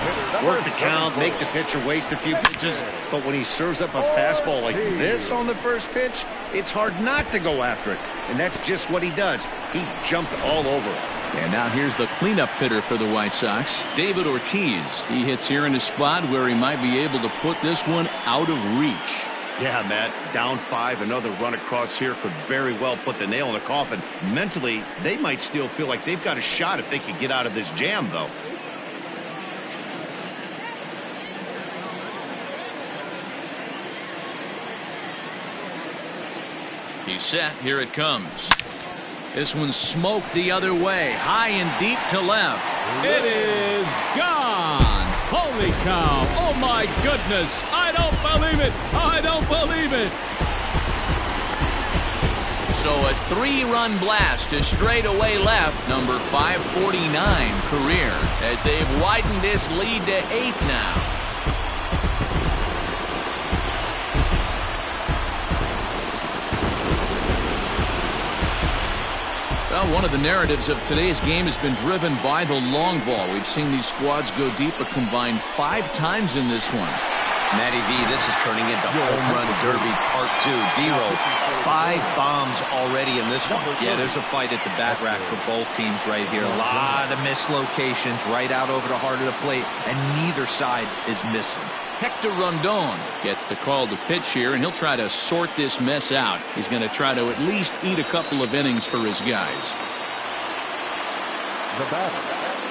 Work the count, make the pitcher waste a few pitches. But when he serves up a fastball like this on the first pitch, it's hard not to go after it. And that's just what he does. He jumped all over it. And now here's the cleanup hitter for the White Sox, David Ortiz. He hits here in a spot where he might be able to put this one out of reach. Yeah, Matt, down 5, another run across here could very well put the nail in the coffin. Mentally, they might still feel like they've got a shot if they can get out of this jam, though. He's set. Here it comes. This one's smoked the other way, high and deep to left. It is gone. Holy cow. Oh, my goodness. I don't believe it. I don't believe it. So a 3-run blast to straightaway left, number 549 career, as they've widened this lead to 8 now. Well, one of the narratives of today's game has been driven by the long ball. We've seen these squads go deep a combined 5 times in this one. Matty V, this is turning into home run derby part 2. D-Row, 5 bombs already in this one. Yeah, there's a fight at the bat rack for both teams right here. A lot of mislocations right out over the heart of the plate, and neither side is missing. Hector Rondon gets the call to pitch here, and he'll try to sort this mess out. He's going to try to at least eat a couple of innings for his guys.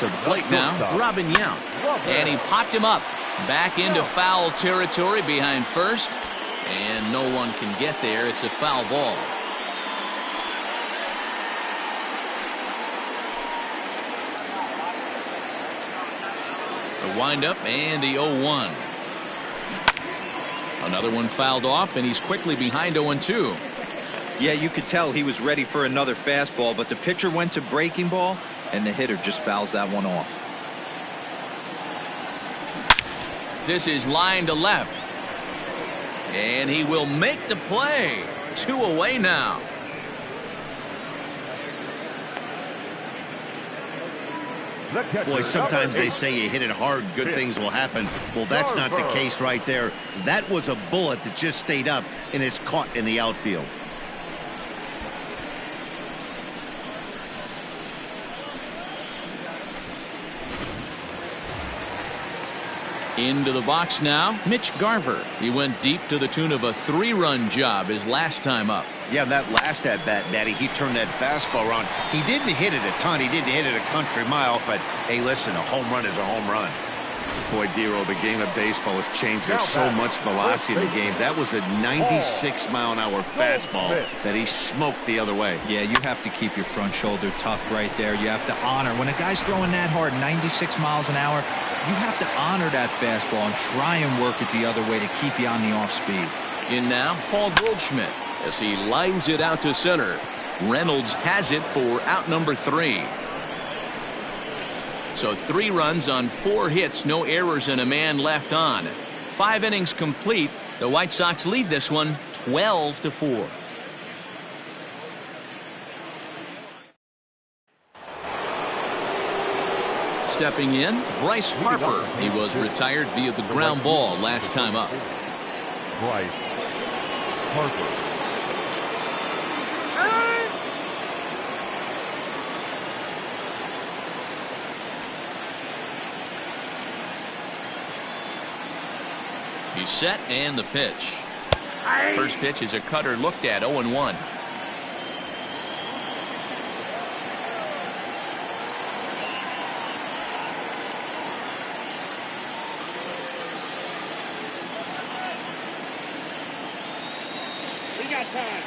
To the plate now, Robin Yount. And he popped him up. Back into foul territory behind first. And no one can get there. It's a foul ball. The windup and the 0-1. Another one fouled off, and he's quickly behind 0-2. Yeah, you could tell he was ready for another fastball, but the pitcher went to breaking ball, and the hitter just fouls that one off. This is line to left. And he will make the play. 2 away now. Boy, sometimes they say you hit it hard, good things will happen. Well, that's not the case right there. That was a bullet that just stayed up and is caught in the outfield. Into the box now, Mitch Garver. He went deep to the tune of a 3-run job his last time up. Yeah, that last at-bat, Matty, he turned that fastball around. He didn't hit it a ton. He didn't hit it a country mile, but, hey, listen, a home run is a home run. Boy, D-Row, the game of baseball has changed. There's so much velocity in the game. That was a 96-mile-an-hour fastball that he smoked the other way. Yeah, you have to keep your front shoulder tucked right there. You have to honor. When a guy's throwing that hard, 96 miles an hour, you have to honor that fastball and try and work it the other way to keep you on the off-speed. In now, Paul Goldschmidt as he lines it out to center. Reynolds has it for out number 3. So 3 runs on 4 hits, no errors, and a man left on. 5 innings complete. The White Sox lead this one 12-4. Stepping in, Bryce Harper. He was retired via the ground ball last time up. Bryce Harper. He's set, and the pitch. First pitch is a cutter looked at, 0-1. We got time.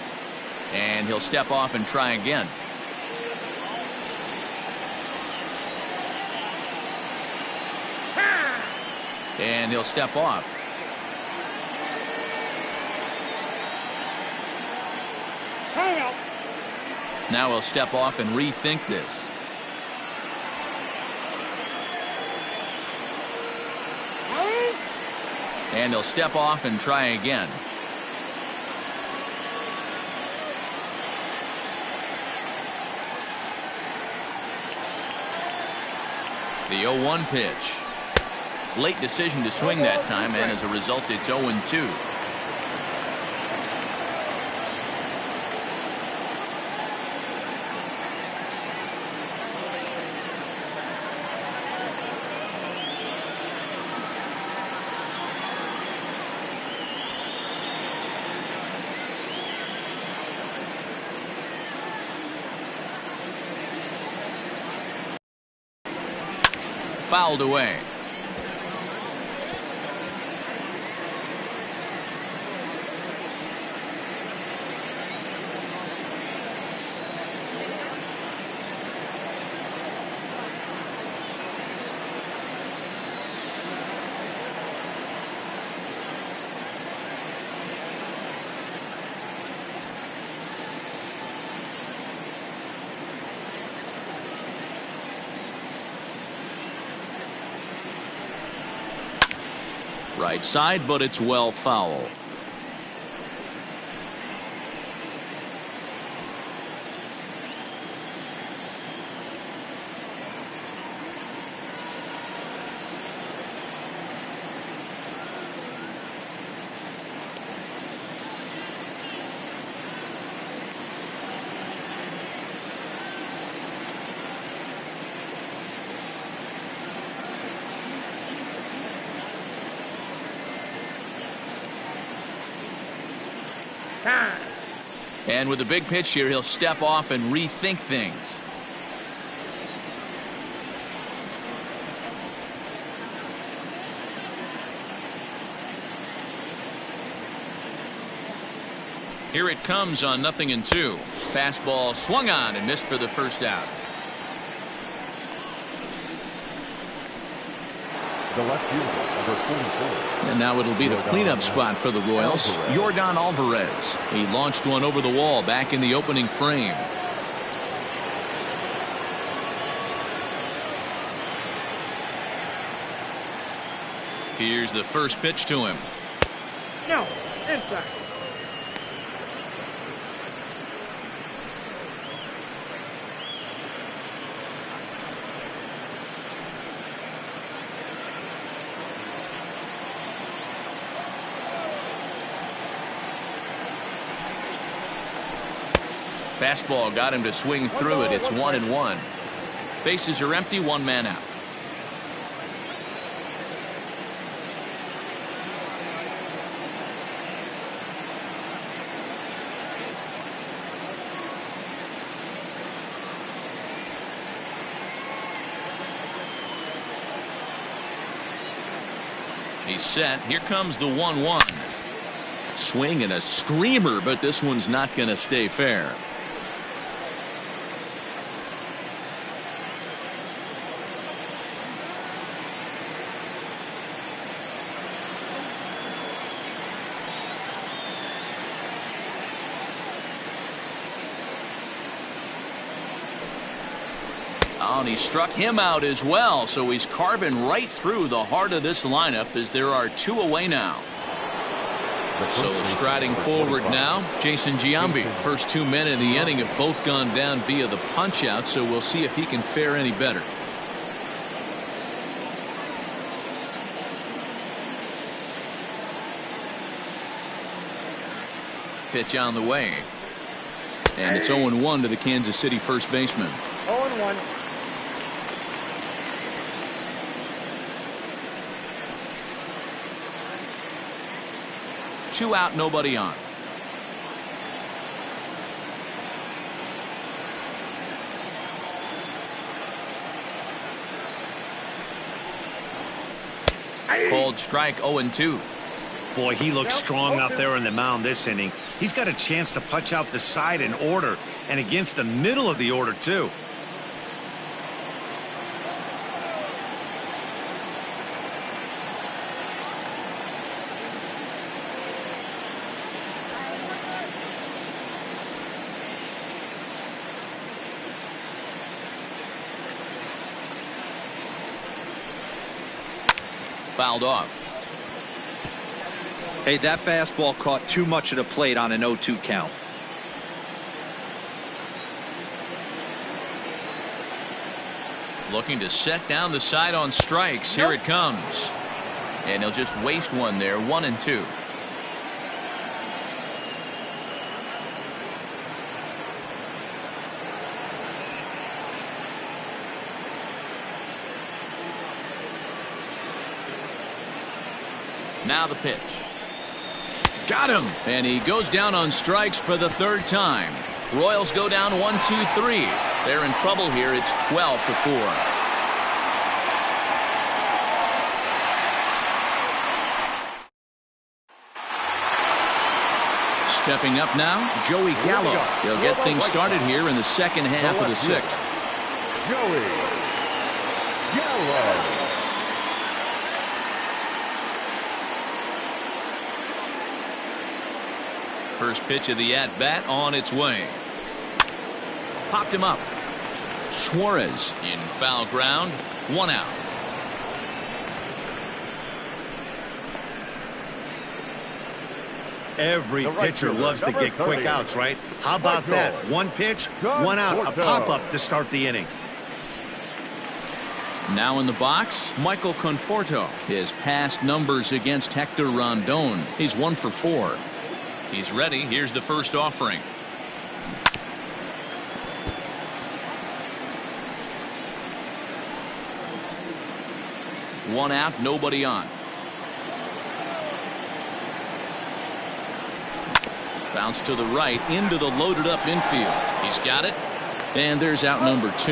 And he'll step off and try again. And he'll step off. Now he'll step off and rethink this. And he'll step off and try again. The 0-1 pitch. Late decision to swing that time, and as a result, it's 0-2. Fouled away. Right side, but it's well foul. And with a big pitch here, he'll step off and rethink things. Here it comes on 0-2. Fastball swung on and missed for the first out. The left fielder, number 44. And now it'll be the cleanup spot for the Royals. Yordan Alvarez. He launched one over the wall back in the opening frame. Here's the first pitch to him. No, inside. Fastball got him to swing through it. It's 1-1. Bases are empty, one man out. He's set. Here comes the 1-1. Swing and a screamer, but this one's not going to stay fair. Oh, and he struck him out as well, so he's carving right through the heart of this lineup as there are two away now. So striding forward now, Jason Giambi. First 2 men in the inning have both gone down via the punch out, so we'll see if he can fare any better. Pitch on the way. And it's 0-1 to the Kansas City first baseman. 0-1. Two out, nobody on. Called strike, 0-2. Boy, he looks strong out there on the mound this inning. He's got a chance to punch out the side in order, and against the middle of the order, too. Fouled off. Hey, that fastball caught too much of the plate on an 0-2 count. Looking to set down the side on strikes. Here it comes. And he'll just waste one there, 1-2. Now the pitch. Got him. And he goes down on strikes for the third time. Royals go down 1-2-3. They're in trouble here. It's 12-4. Stepping up now, Joey Gallo. He'll get things started here in the second half of the sixth. Joey Gallo. First pitch of the at-bat on its way. Popped him up. Suarez in foul ground. 1 out. Every pitcher loves to get quick outs, right? How about that? One pitch, 1 out, a pop-up to start the inning. Now in the box, Michael Conforto. His past numbers against Hector Rondon. He's 1 for 4. He's ready. Here's the first offering. One out, nobody on. Bounce to the right into the loaded up infield. He's got it. And there's out number 2.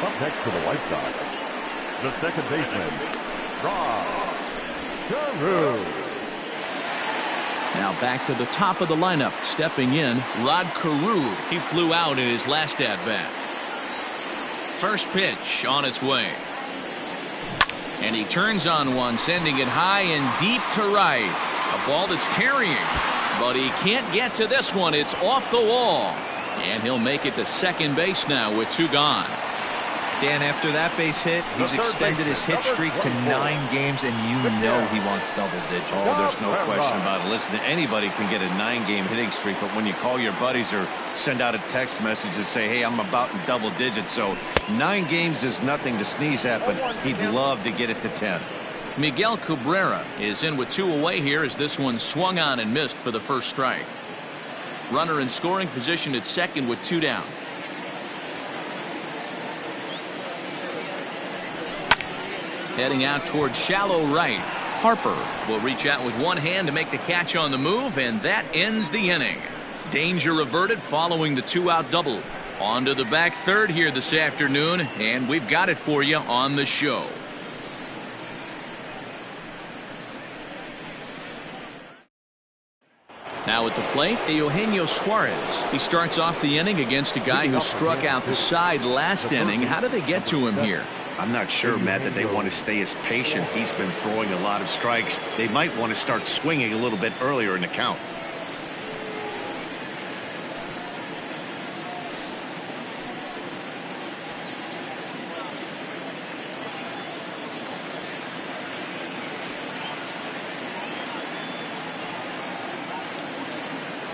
Up next for the White Sox, the second baseman, Rod Carew. Now back to the top of the lineup. Stepping in, Rod Carew. He flew out in his last at-bat. First pitch on its way. And he turns on one, sending it high and deep to right. A ball that's carrying. But he can't get to this one. It's off the wall. And he'll make it to second base now with 2 gone. Dan, after that base hit, he's extended his hit streak to 9 games, and you know he wants double digits. Oh, there's no question about it. Listen, anybody can get a 9-game hitting streak, but when you call your buddies or send out a text message and say, hey, I'm about in double digits, so 9 games is nothing to sneeze at, but he'd love to get it to 10. Miguel Cabrera is in with 2 away here as this one swung on and missed for the first strike. Runner in scoring position at second with 2 down. Heading out towards shallow right. Harper will reach out with one hand to make the catch on the move, and that ends the inning. Danger averted following the 2-out double. On to the back third here this afternoon, and we've got it for you on the show. Now at the plate, Eugenio Suarez. He starts off the inning against a guy who struck out the side last inning. How did they get to him here? I'm not sure, Matt, that they want to stay as patient. He's been throwing a lot of strikes. They might want to start swinging a little bit earlier in the count.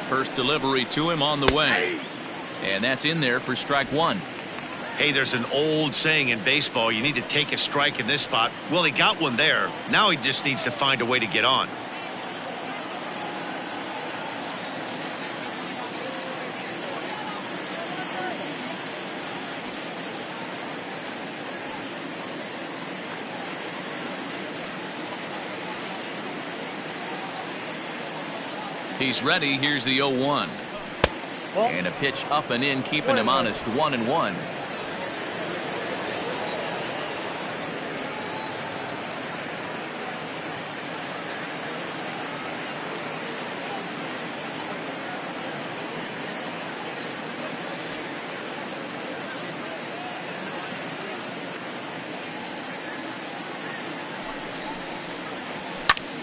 First delivery to him on the way. And that's in there for strike 1. Hey, there's an old saying in baseball, you need to take a strike in this spot. Well, he got one there. Now he just needs to find a way to get on. He's ready. Here's the 0-1. And a pitch up and in, keeping him honest. 1-1.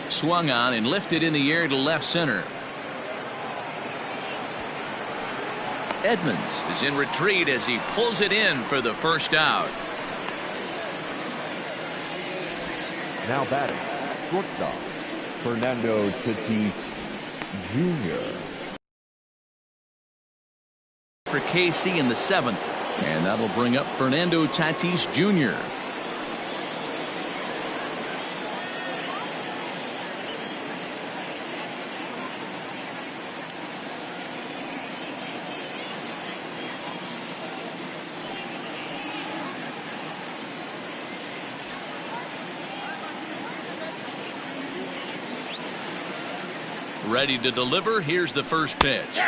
Swung on and lifted in the air to left center. Edmonds is in retreat as he pulls it in for the first out. Now batting, shortstop, Fernando Tatis Jr. For KC in the 7th, and that'll bring up Fernando Tatis Jr. Ready to deliver. Here's the first pitch.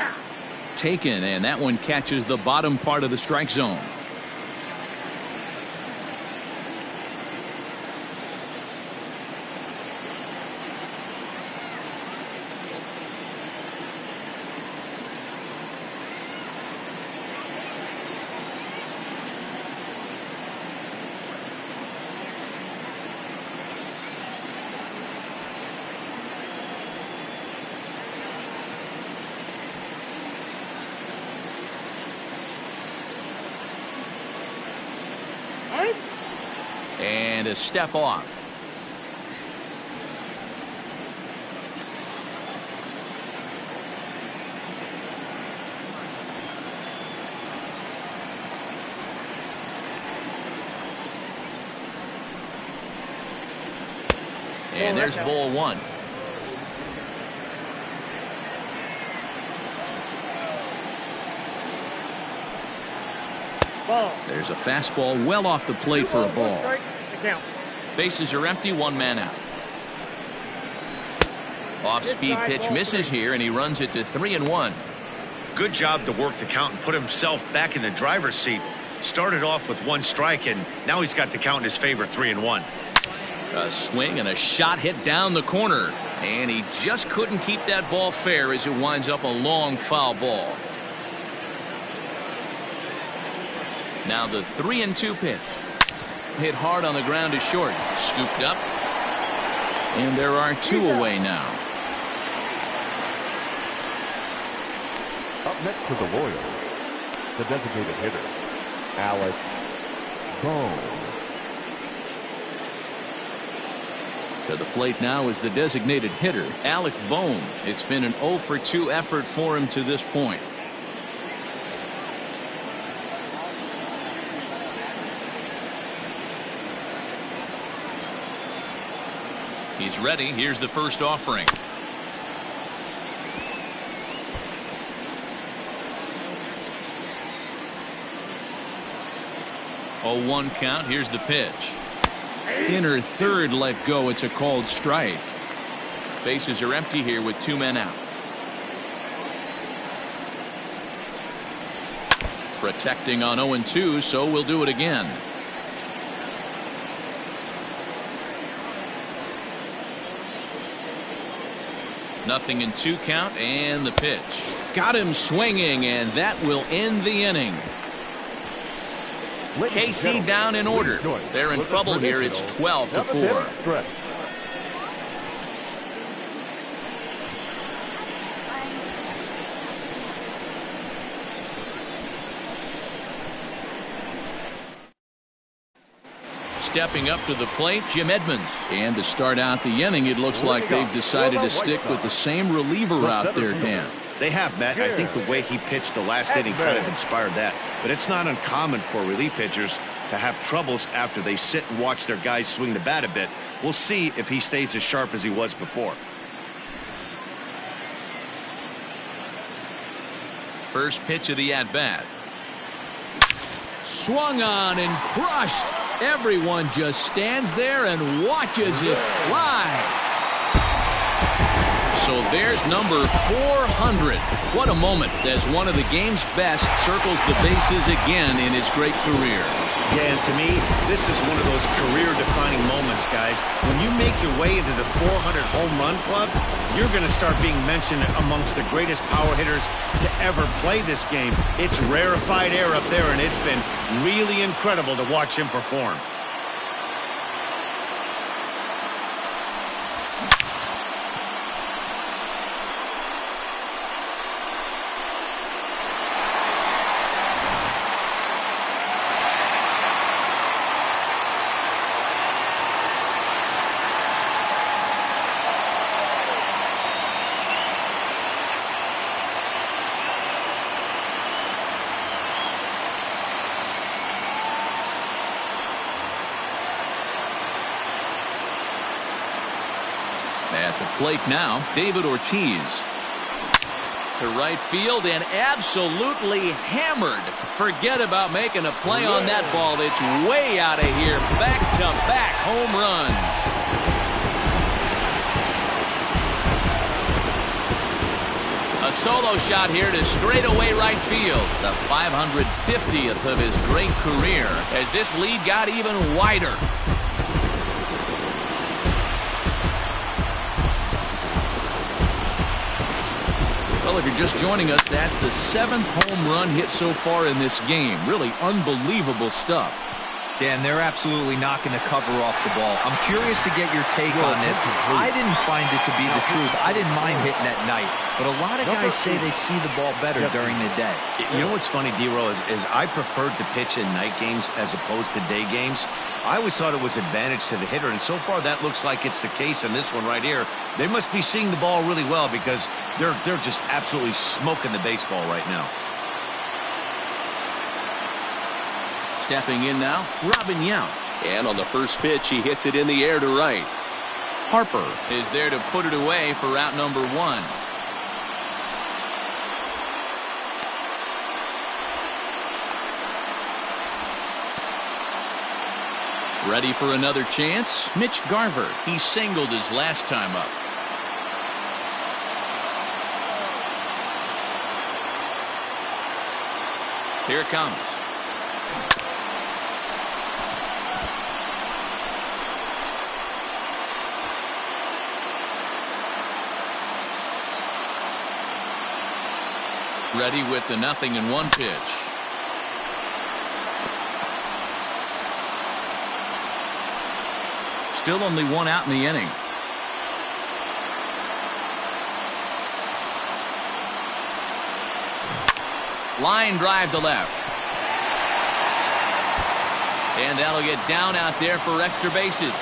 Taken, and that one catches the bottom part of the strike zone. And a step off. And there's ball one. Ball. There's a fastball well off the plate for a ball. Strike, the count. Bases are empty, one man out. Off-speed pitch misses here, and he runs it to 3-1. Good job to work the count and put himself back in the driver's seat. Started off with one strike, and now he's got the count in his favor, 3-1. A swing and a shot hit down the corner, and he just couldn't keep that ball fair as it winds up a long foul ball. Now the 3-2 pitch. Hit hard on the ground to short. Scooped up. And there are two away now. Up next for the Royals, the designated hitter, Alex Bohm. To the plate now is the designated hitter, Alec Bohm. It's been an 0-for-2 effort for him to this point. He's ready. Here's the first offering. Oh, 1 count. Here's the pitch. Inner third let go. It's a called strike. Bases are empty here with 2 men out. Protecting on 0-2, so we'll do it again. Nothing in 2 count, and the pitch. Got him swinging, and that will end the inning. KC down in order. They're in trouble here. It's 12-4. Stepping up to the plate, Jim Edmonds. And to start out the inning, it looks like they've decided to stick with the same reliever out there, Dan. They have, Matt. I think the way he pitched the last inning kind of inspired that. But it's not uncommon for relief pitchers to have troubles after they sit and watch their guys swing the bat a bit. We'll see if he stays as sharp as he was before. First pitch of the at-bat. Swung on and crushed. Everyone just stands there and watches it fly. So there's number 400. What a moment as one of the game's best circles the bases again in his great career. Yeah, and to me, this is one of those career-defining moments, guys. When you make your way into the 400 home run club, you're going to start being mentioned amongst the greatest power hitters to ever play this game. It's rarefied air up there, and it's been really incredible to watch him perform. At the plate now, David Ortiz. To right field and absolutely hammered. Forget about making a play on that ball. It's way out of here. Back-to-back home runs. A solo shot here to straightaway right field. The 550th of his great career as this lead got even wider. Well, if you're just joining us, that's the 7th home run hit so far in this game. Really unbelievable stuff. Dan, they're absolutely not going to cover off the ball. I'm curious to get your take on this. I didn't find it to be the truth. I didn't mind hitting at night, but a lot of guys say they see the ball better during the day. You know what's funny, D-Row, is I preferred to pitch in night games as opposed to day games. I always thought it was advantage to the hitter, and so far that looks like it's the case in this one right here. They must be seeing the ball really well because they're just absolutely smoking the baseball right now. Stepping in now, Robin Yount. And on the first pitch, he hits it in the air to right. Harper is there to put it away for out number 1. Ready for another chance? Mitch Garver. He singled his last time up. Here it comes. Ready with the 0-1 pitch. Still only 1 out in the inning. Line drive to left. And that'll get down out there for extra bases.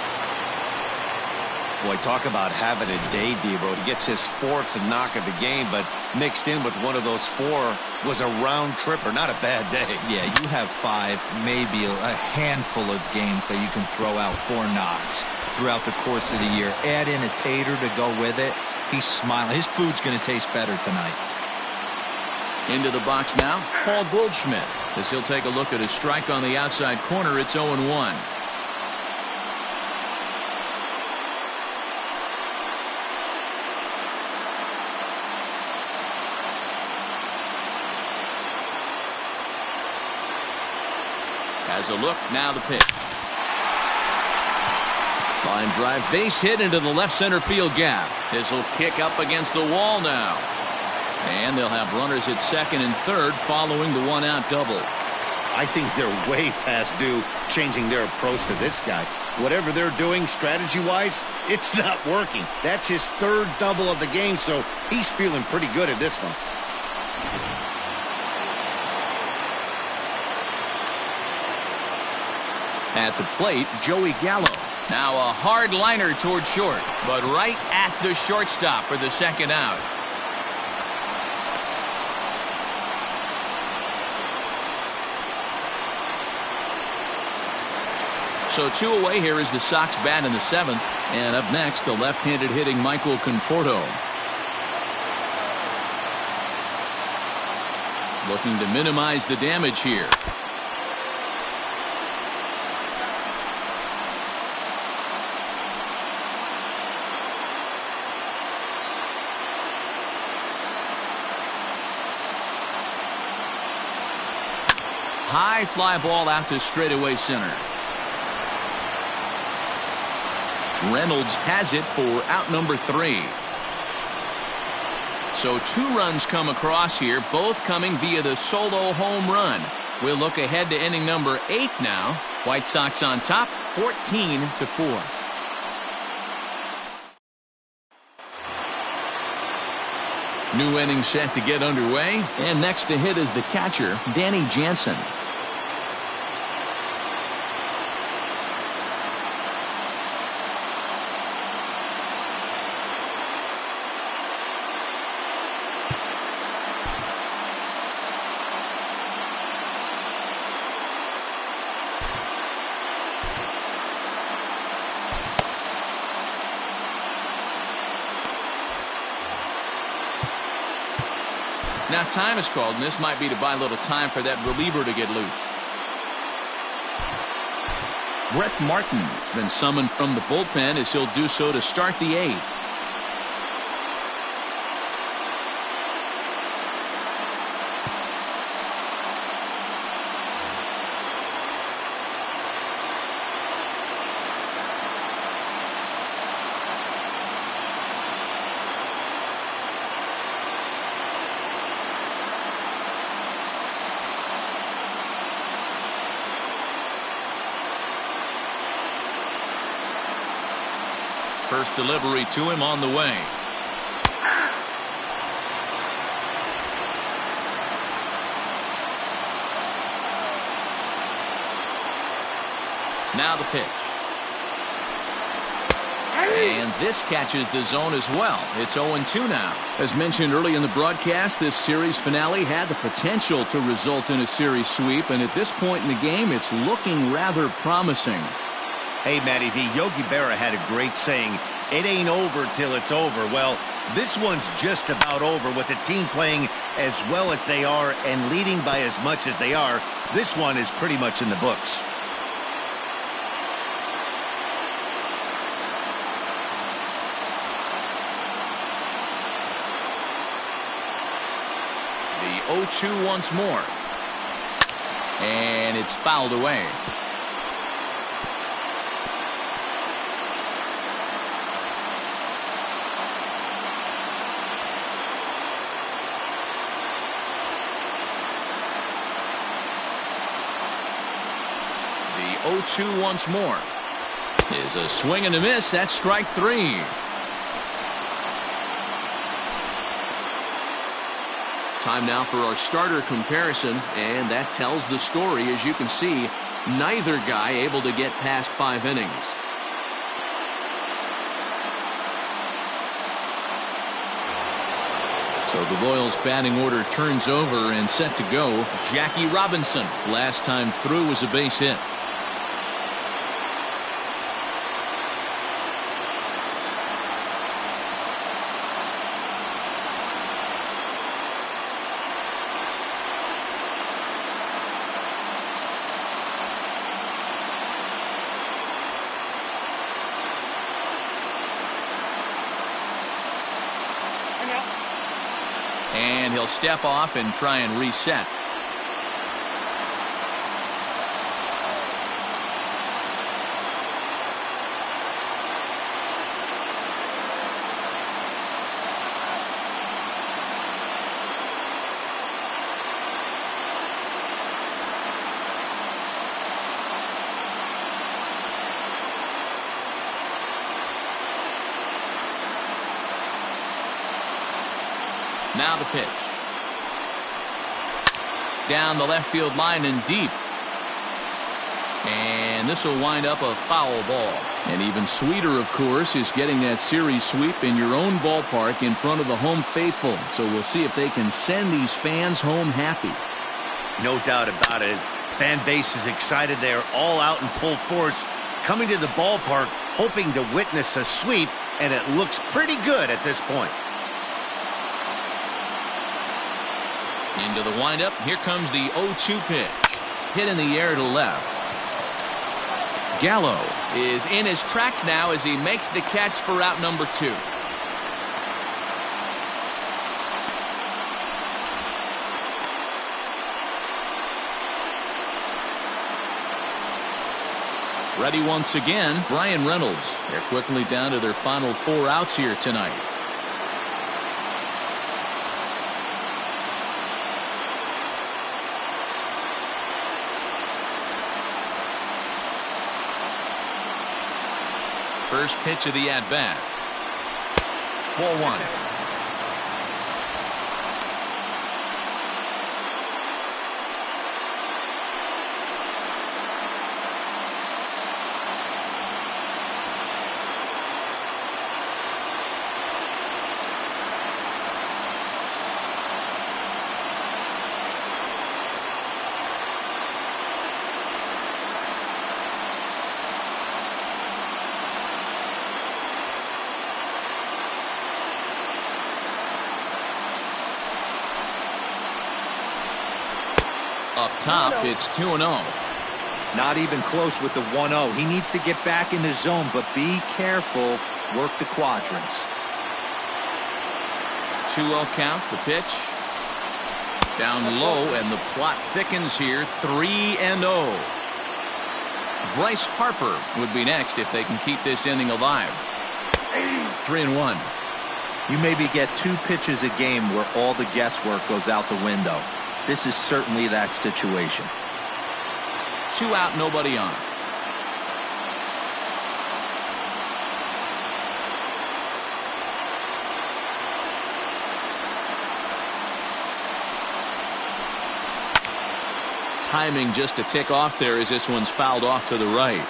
Boy, talk about having a day, Debo. He gets his 4th knock of the game, but mixed in with one of those 4 was a round tripper. Not a bad day. Yeah, you have 5, maybe a handful of games that you can throw out 4 knocks throughout the course of the year. Add in a tater to go with it. He's smiling. His food's going to taste better tonight. Into the box now, Paul Goldschmidt. As he'll take a look at his strike on the outside corner, it's 0-1. Has a look, now the pitch. Line drive, base hit into the left center field gap. This will kick up against the wall now. And they'll have runners at 2nd and 3rd following the 1-out double. I think they're way past due changing their approach to this guy. Whatever they're doing strategy-wise, it's not working. That's his 3rd double of the game, so he's feeling pretty good at this one. At the plate, Joey Gallo. Now a hard liner toward short, but right at the shortstop for the 2nd out. So 2 away here as the Sox bat in the 7th. And up next, the left-handed hitting Michael Conforto. Looking to minimize the damage here. High fly ball out to straightaway center. Reynolds has it for out number 3. So 2 runs come across here, both coming via the solo home run. We'll look ahead to inning number 8 now. White Sox on top, 14-4. New inning set to get underway, and next to hit is the catcher, Danny Jansen. Now time is called, and this might be to buy a little time for that reliever to get loose. Brett Martin has been summoned from the bullpen as he'll do so to start the 8th. First delivery to him on the way. Now the pitch. And this catches the zone as well. It's 0-2 now. As mentioned early in the broadcast, this series finale had the potential to result in a series sweep, and at this point in the game, it's looking rather promising. Hey, Matty V, Yogi Berra had a great saying, it ain't over till it's over. Well, this one's just about over with the team playing as well as they are and leading by as much as they are. This one is pretty much in the books. The 0-2 once more. And it's fouled away. The 0-2 once more. Is a swing and a miss. That's strike 3. Time now for our starter comparison, and that tells the story. As you can see, neither guy able to get past 5 innings. So the Royals batting order turns over and set to go. Jackie Robinson, last time through, was a base hit. And he'll step off and try and reset. Now the pitch. Down the left field line and deep. And this will wind up a foul ball. And even sweeter, of course, is getting that series sweep in your own ballpark in front of the home faithful. So we'll see if they can send these fans home happy. No doubt about it. Fan base is excited. They're all out in full force, coming to the ballpark, hoping to witness a sweep, and it looks pretty good at this point. Into the windup. Here comes the 0-2 pitch. Hit in the air to left. Gallo is in his tracks now as he makes the catch for out number 2. Ready once again, Brian Reynolds. They're quickly down to their final 4 outs here tonight. First pitch of the at-bat. Ball 1. Up top, it's 2-0. Not even close with the 1-0. He needs to get back in the zone, but be careful. Work the quadrants. 2-0 count, the pitch. Down low, and the plot thickens here. 3-0. Bryce Harper would be next if they can keep this inning alive. 3-1. You maybe get 2 pitches a game where all the guesswork goes out the window. This is certainly that situation. 2 out, nobody on. Timing just a tick off there as this one's fouled off to the right.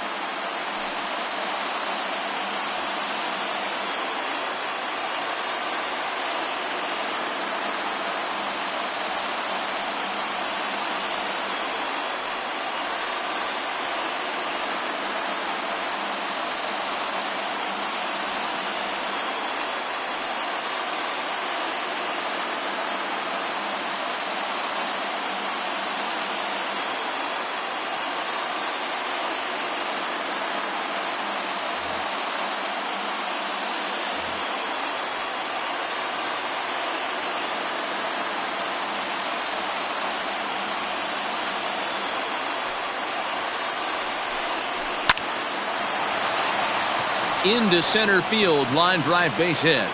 Into center field, line drive, base hit.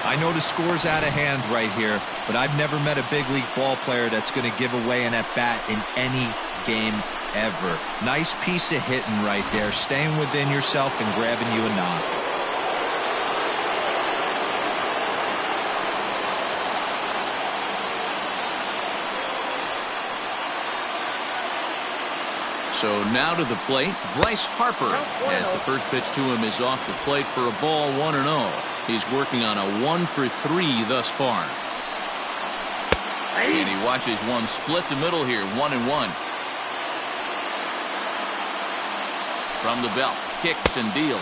I know the score's out of hand right here, but I've never met a big league ball player that's going to give away an at-bat in any game ever. Nice piece of hitting right there, staying within yourself and grabbing you a knock. So now to the plate, Bryce Harper, as the first pitch to him is off the plate for a ball, 1-0. He's working on a 1 for 3 thus far. And he watches one split the middle here, 1-1. From the belt, kicks and deals.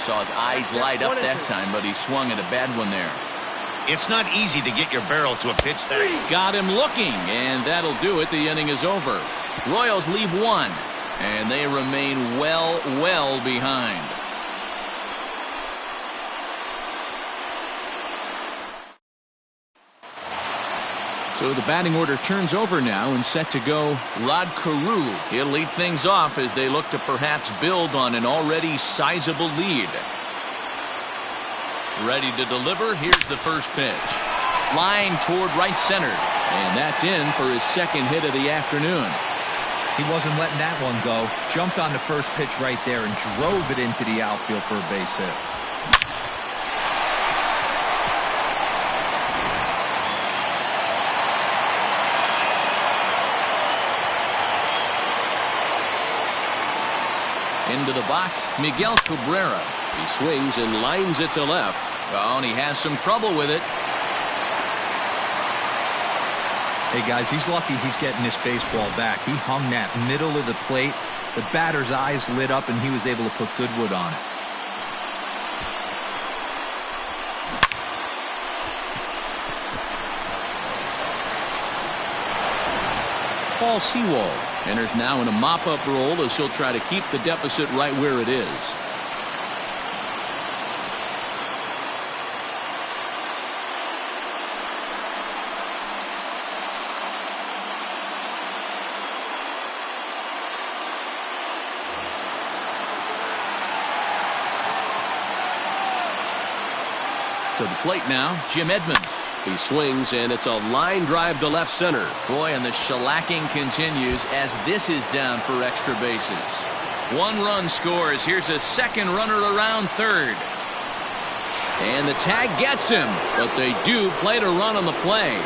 Saw his eyes light up that time, but he swung at a bad one there. It's not easy to get your barrel to a pitch that. Got him looking, and that'll do it. The inning is over. Royals leave 1, and they remain well behind. So the batting order turns over now, and set to go Rod Carew. He'll lead things off as they look to perhaps build on an already sizable lead. Ready to deliver. Here's the first pitch. Line toward right center, and that's in for his second hit of the afternoon. He wasn't letting that one go. Jumped on the first pitch right there and drove it into the outfield for a base hit. Into the box, Miguel Cabrera. He swings and lines it to left. Oh, and he has some trouble with it. Hey guys, he's lucky he's getting this baseball back. He hung that middle of the plate. The batter's eyes lit up and he was able to put good wood on it. Paul Sewald enters now in a mop-up role as he'll try to keep the deficit right where it is. To the plate now, Jim Edmonds. He swings, and it's a line drive to left center. Boy, and the shellacking continues as this is down for extra bases. 1 run scores. Here's a second runner around third. And the tag gets him, but they do play to run on the play.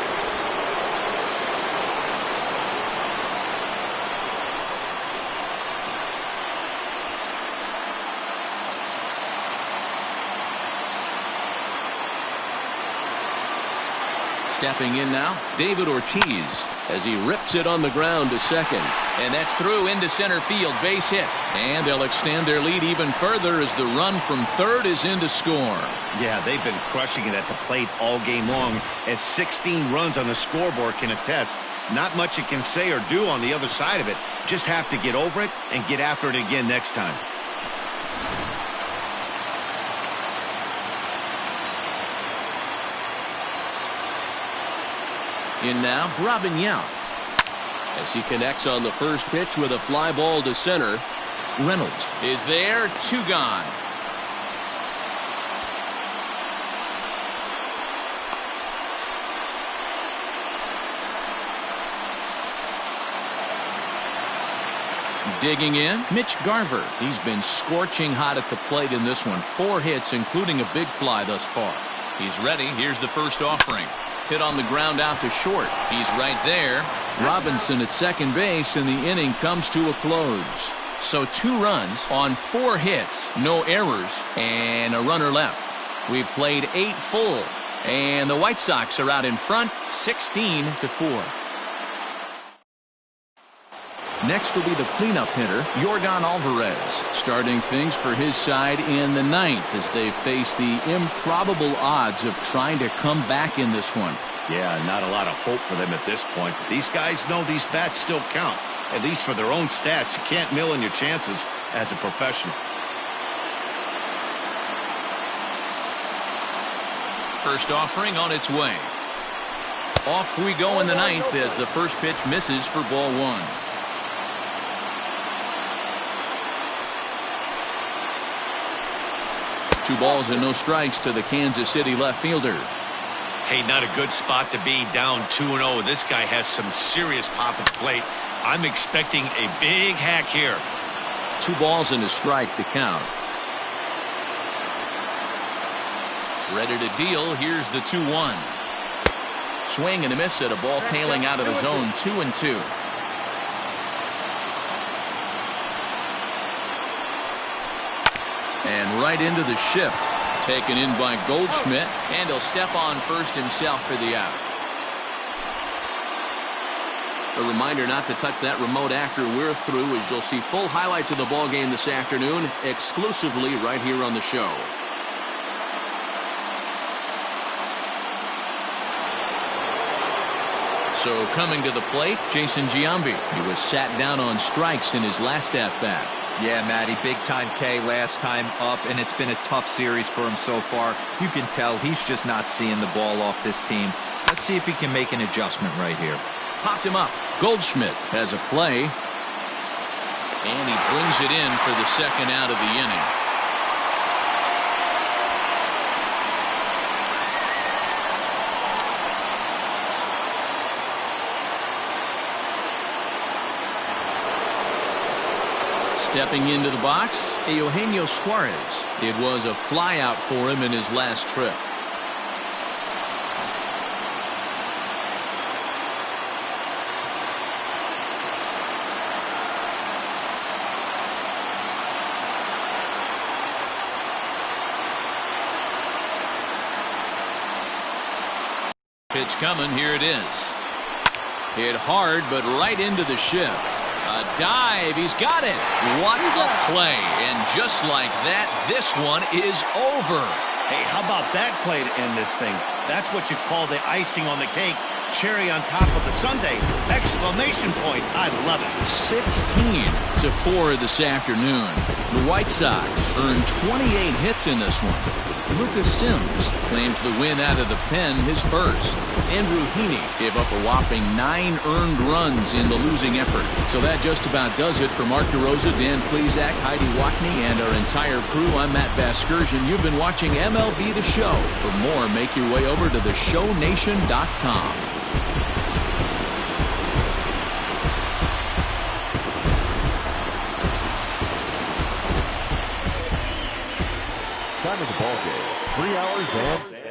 Stepping in now, David Ortiz, as he rips it on the ground to second. And that's through into center field, base hit. And they'll extend their lead even further as the run from third is in to score. Yeah, they've been crushing it at the plate all game long, as 16 runs on the scoreboard can attest. Not much you can say or do on the other side of it. Just have to get over it and get after it again next time. In now, Robin Yount, as he connects on the first pitch with a fly ball to center. Reynolds is there, 2 gone. Digging in, Mitch Garver. He's been scorching hot at the plate in this one. 4 hits, including a big fly thus far. He's ready. Here's the first offering. Hit on the ground out to short. He's right there. Robinson at second base, and the inning comes to a close. So 2 runs on 4 hits, no errors, and a runner left. We've played 8 full, and the White Sox are out in front, 16-4. Next will be the cleanup hitter, Yordan Alvarez, starting things for his side in the 9th as they face the improbable odds of trying to come back in this one. Yeah, not a lot of hope for them at this point, but these guys know these bats still count, at least for their own stats. You can't mill in your chances as a professional. First offering on its way. Off we go in the 9th as the first pitch misses for ball 1. 2 balls and no strikes to the Kansas City left fielder. Hey, not a good spot to be, down 2-0. This guy has some serious pop at the plate. I'm expecting a big hack here. 2 balls and a strike to count. Ready to deal. Here's the 2-1. Swing and a miss at a ball tailing out of the zone. 2-2. And right into the shift. Taken in by Goldschmidt. And he'll step on first himself for the out. A reminder not to touch that remote after we're through, as you'll see full highlights of the ball game this afternoon exclusively right here on the show. So coming to the plate, Jason Giambi. He was sat down on strikes in his last at-bat. Yeah, Matty, big-time K last time up, and it's been a tough series for him so far. You can tell he's just not seeing the ball off this team. Let's see if he can make an adjustment right here. Popped him up. Goldschmidt has a play. And he brings it in for the second out of the inning. Stepping into the box, Eugenio Suarez. It was a flyout for him in his last trip. Pitch coming, here it is. Hit hard, but right into the shift. A dive, he's got it. What a play. And just like that, this one is over. Hey, how about that play to end this thing? That's what you call the icing on the cake. Cherry on top of the sundae. Exclamation point. I love it. 16-4 this afternoon. The White Sox earned 28 hits in this one. Lucas Sims claims the win out of the pen, his first. Andrew Heaney gave up a whopping 9 earned runs in the losing effort. So that just about does it for Mark DeRosa, Dan Plesac, Heidi Wackney, and our entire crew. I'm Matt Vasgersian. You've been watching MLB The Show. For more, make your way over to theshownation.com. Time of the ball game, 3 hours and